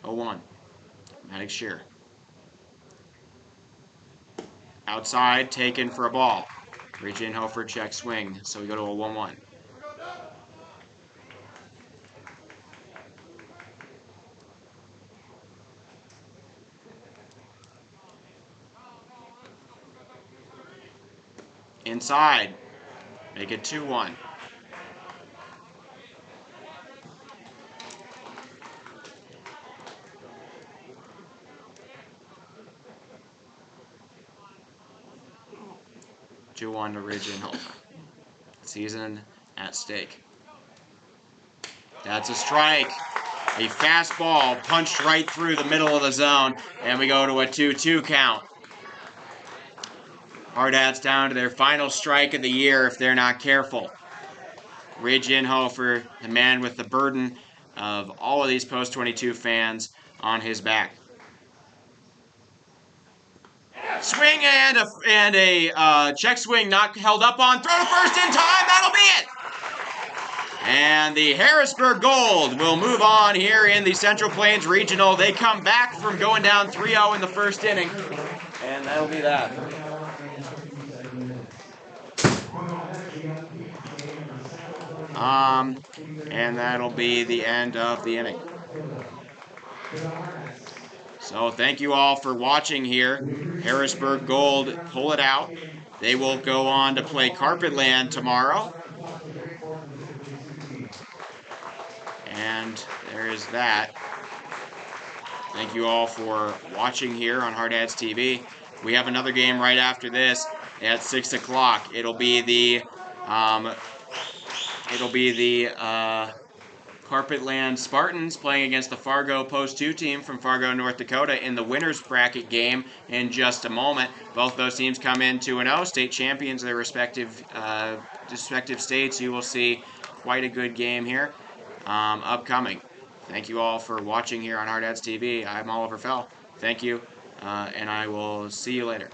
Oh, 1. Maddox Shear. Outside, taken for a ball. Rich Inhofer check swing, so we go to a 1-1. Inside, make it 2-1. To Ridge Inhofer. Season at stake. That's a strike. A fastball punched right through the middle of the zone, and we go to a 2-2 count. Hardhats down to their final strike of the year if they're not careful. Ridge Inhofer, the man with the burden of all of these Post-22 fans on his back. Swing and a check swing not held up on. Throw to first in time. That'll be it. And the Harrisburg Gold will move on here in the Central Plains Regional. They come back from going down 3-0 in the first inning. And that'll be that. And that'll be the end of the inning. So thank you all for watching here. Harrisburg Gold pull it out. They will go on to play Carpetland tomorrow. And there is that. Thank you all for watching here on Hardhats TV. We have another game right after this at 6 o'clock. It'll be the Carpetland Spartans playing against the Fargo Post 2 team from Fargo, North Dakota in the winner's bracket game in just a moment. Both those teams come in 2-0, state champions of their respective states. You will see quite a good game here upcoming. Thank you all for watching here on Hardhats TV. I'm Oliver Fell. Thank you, and I will see you later.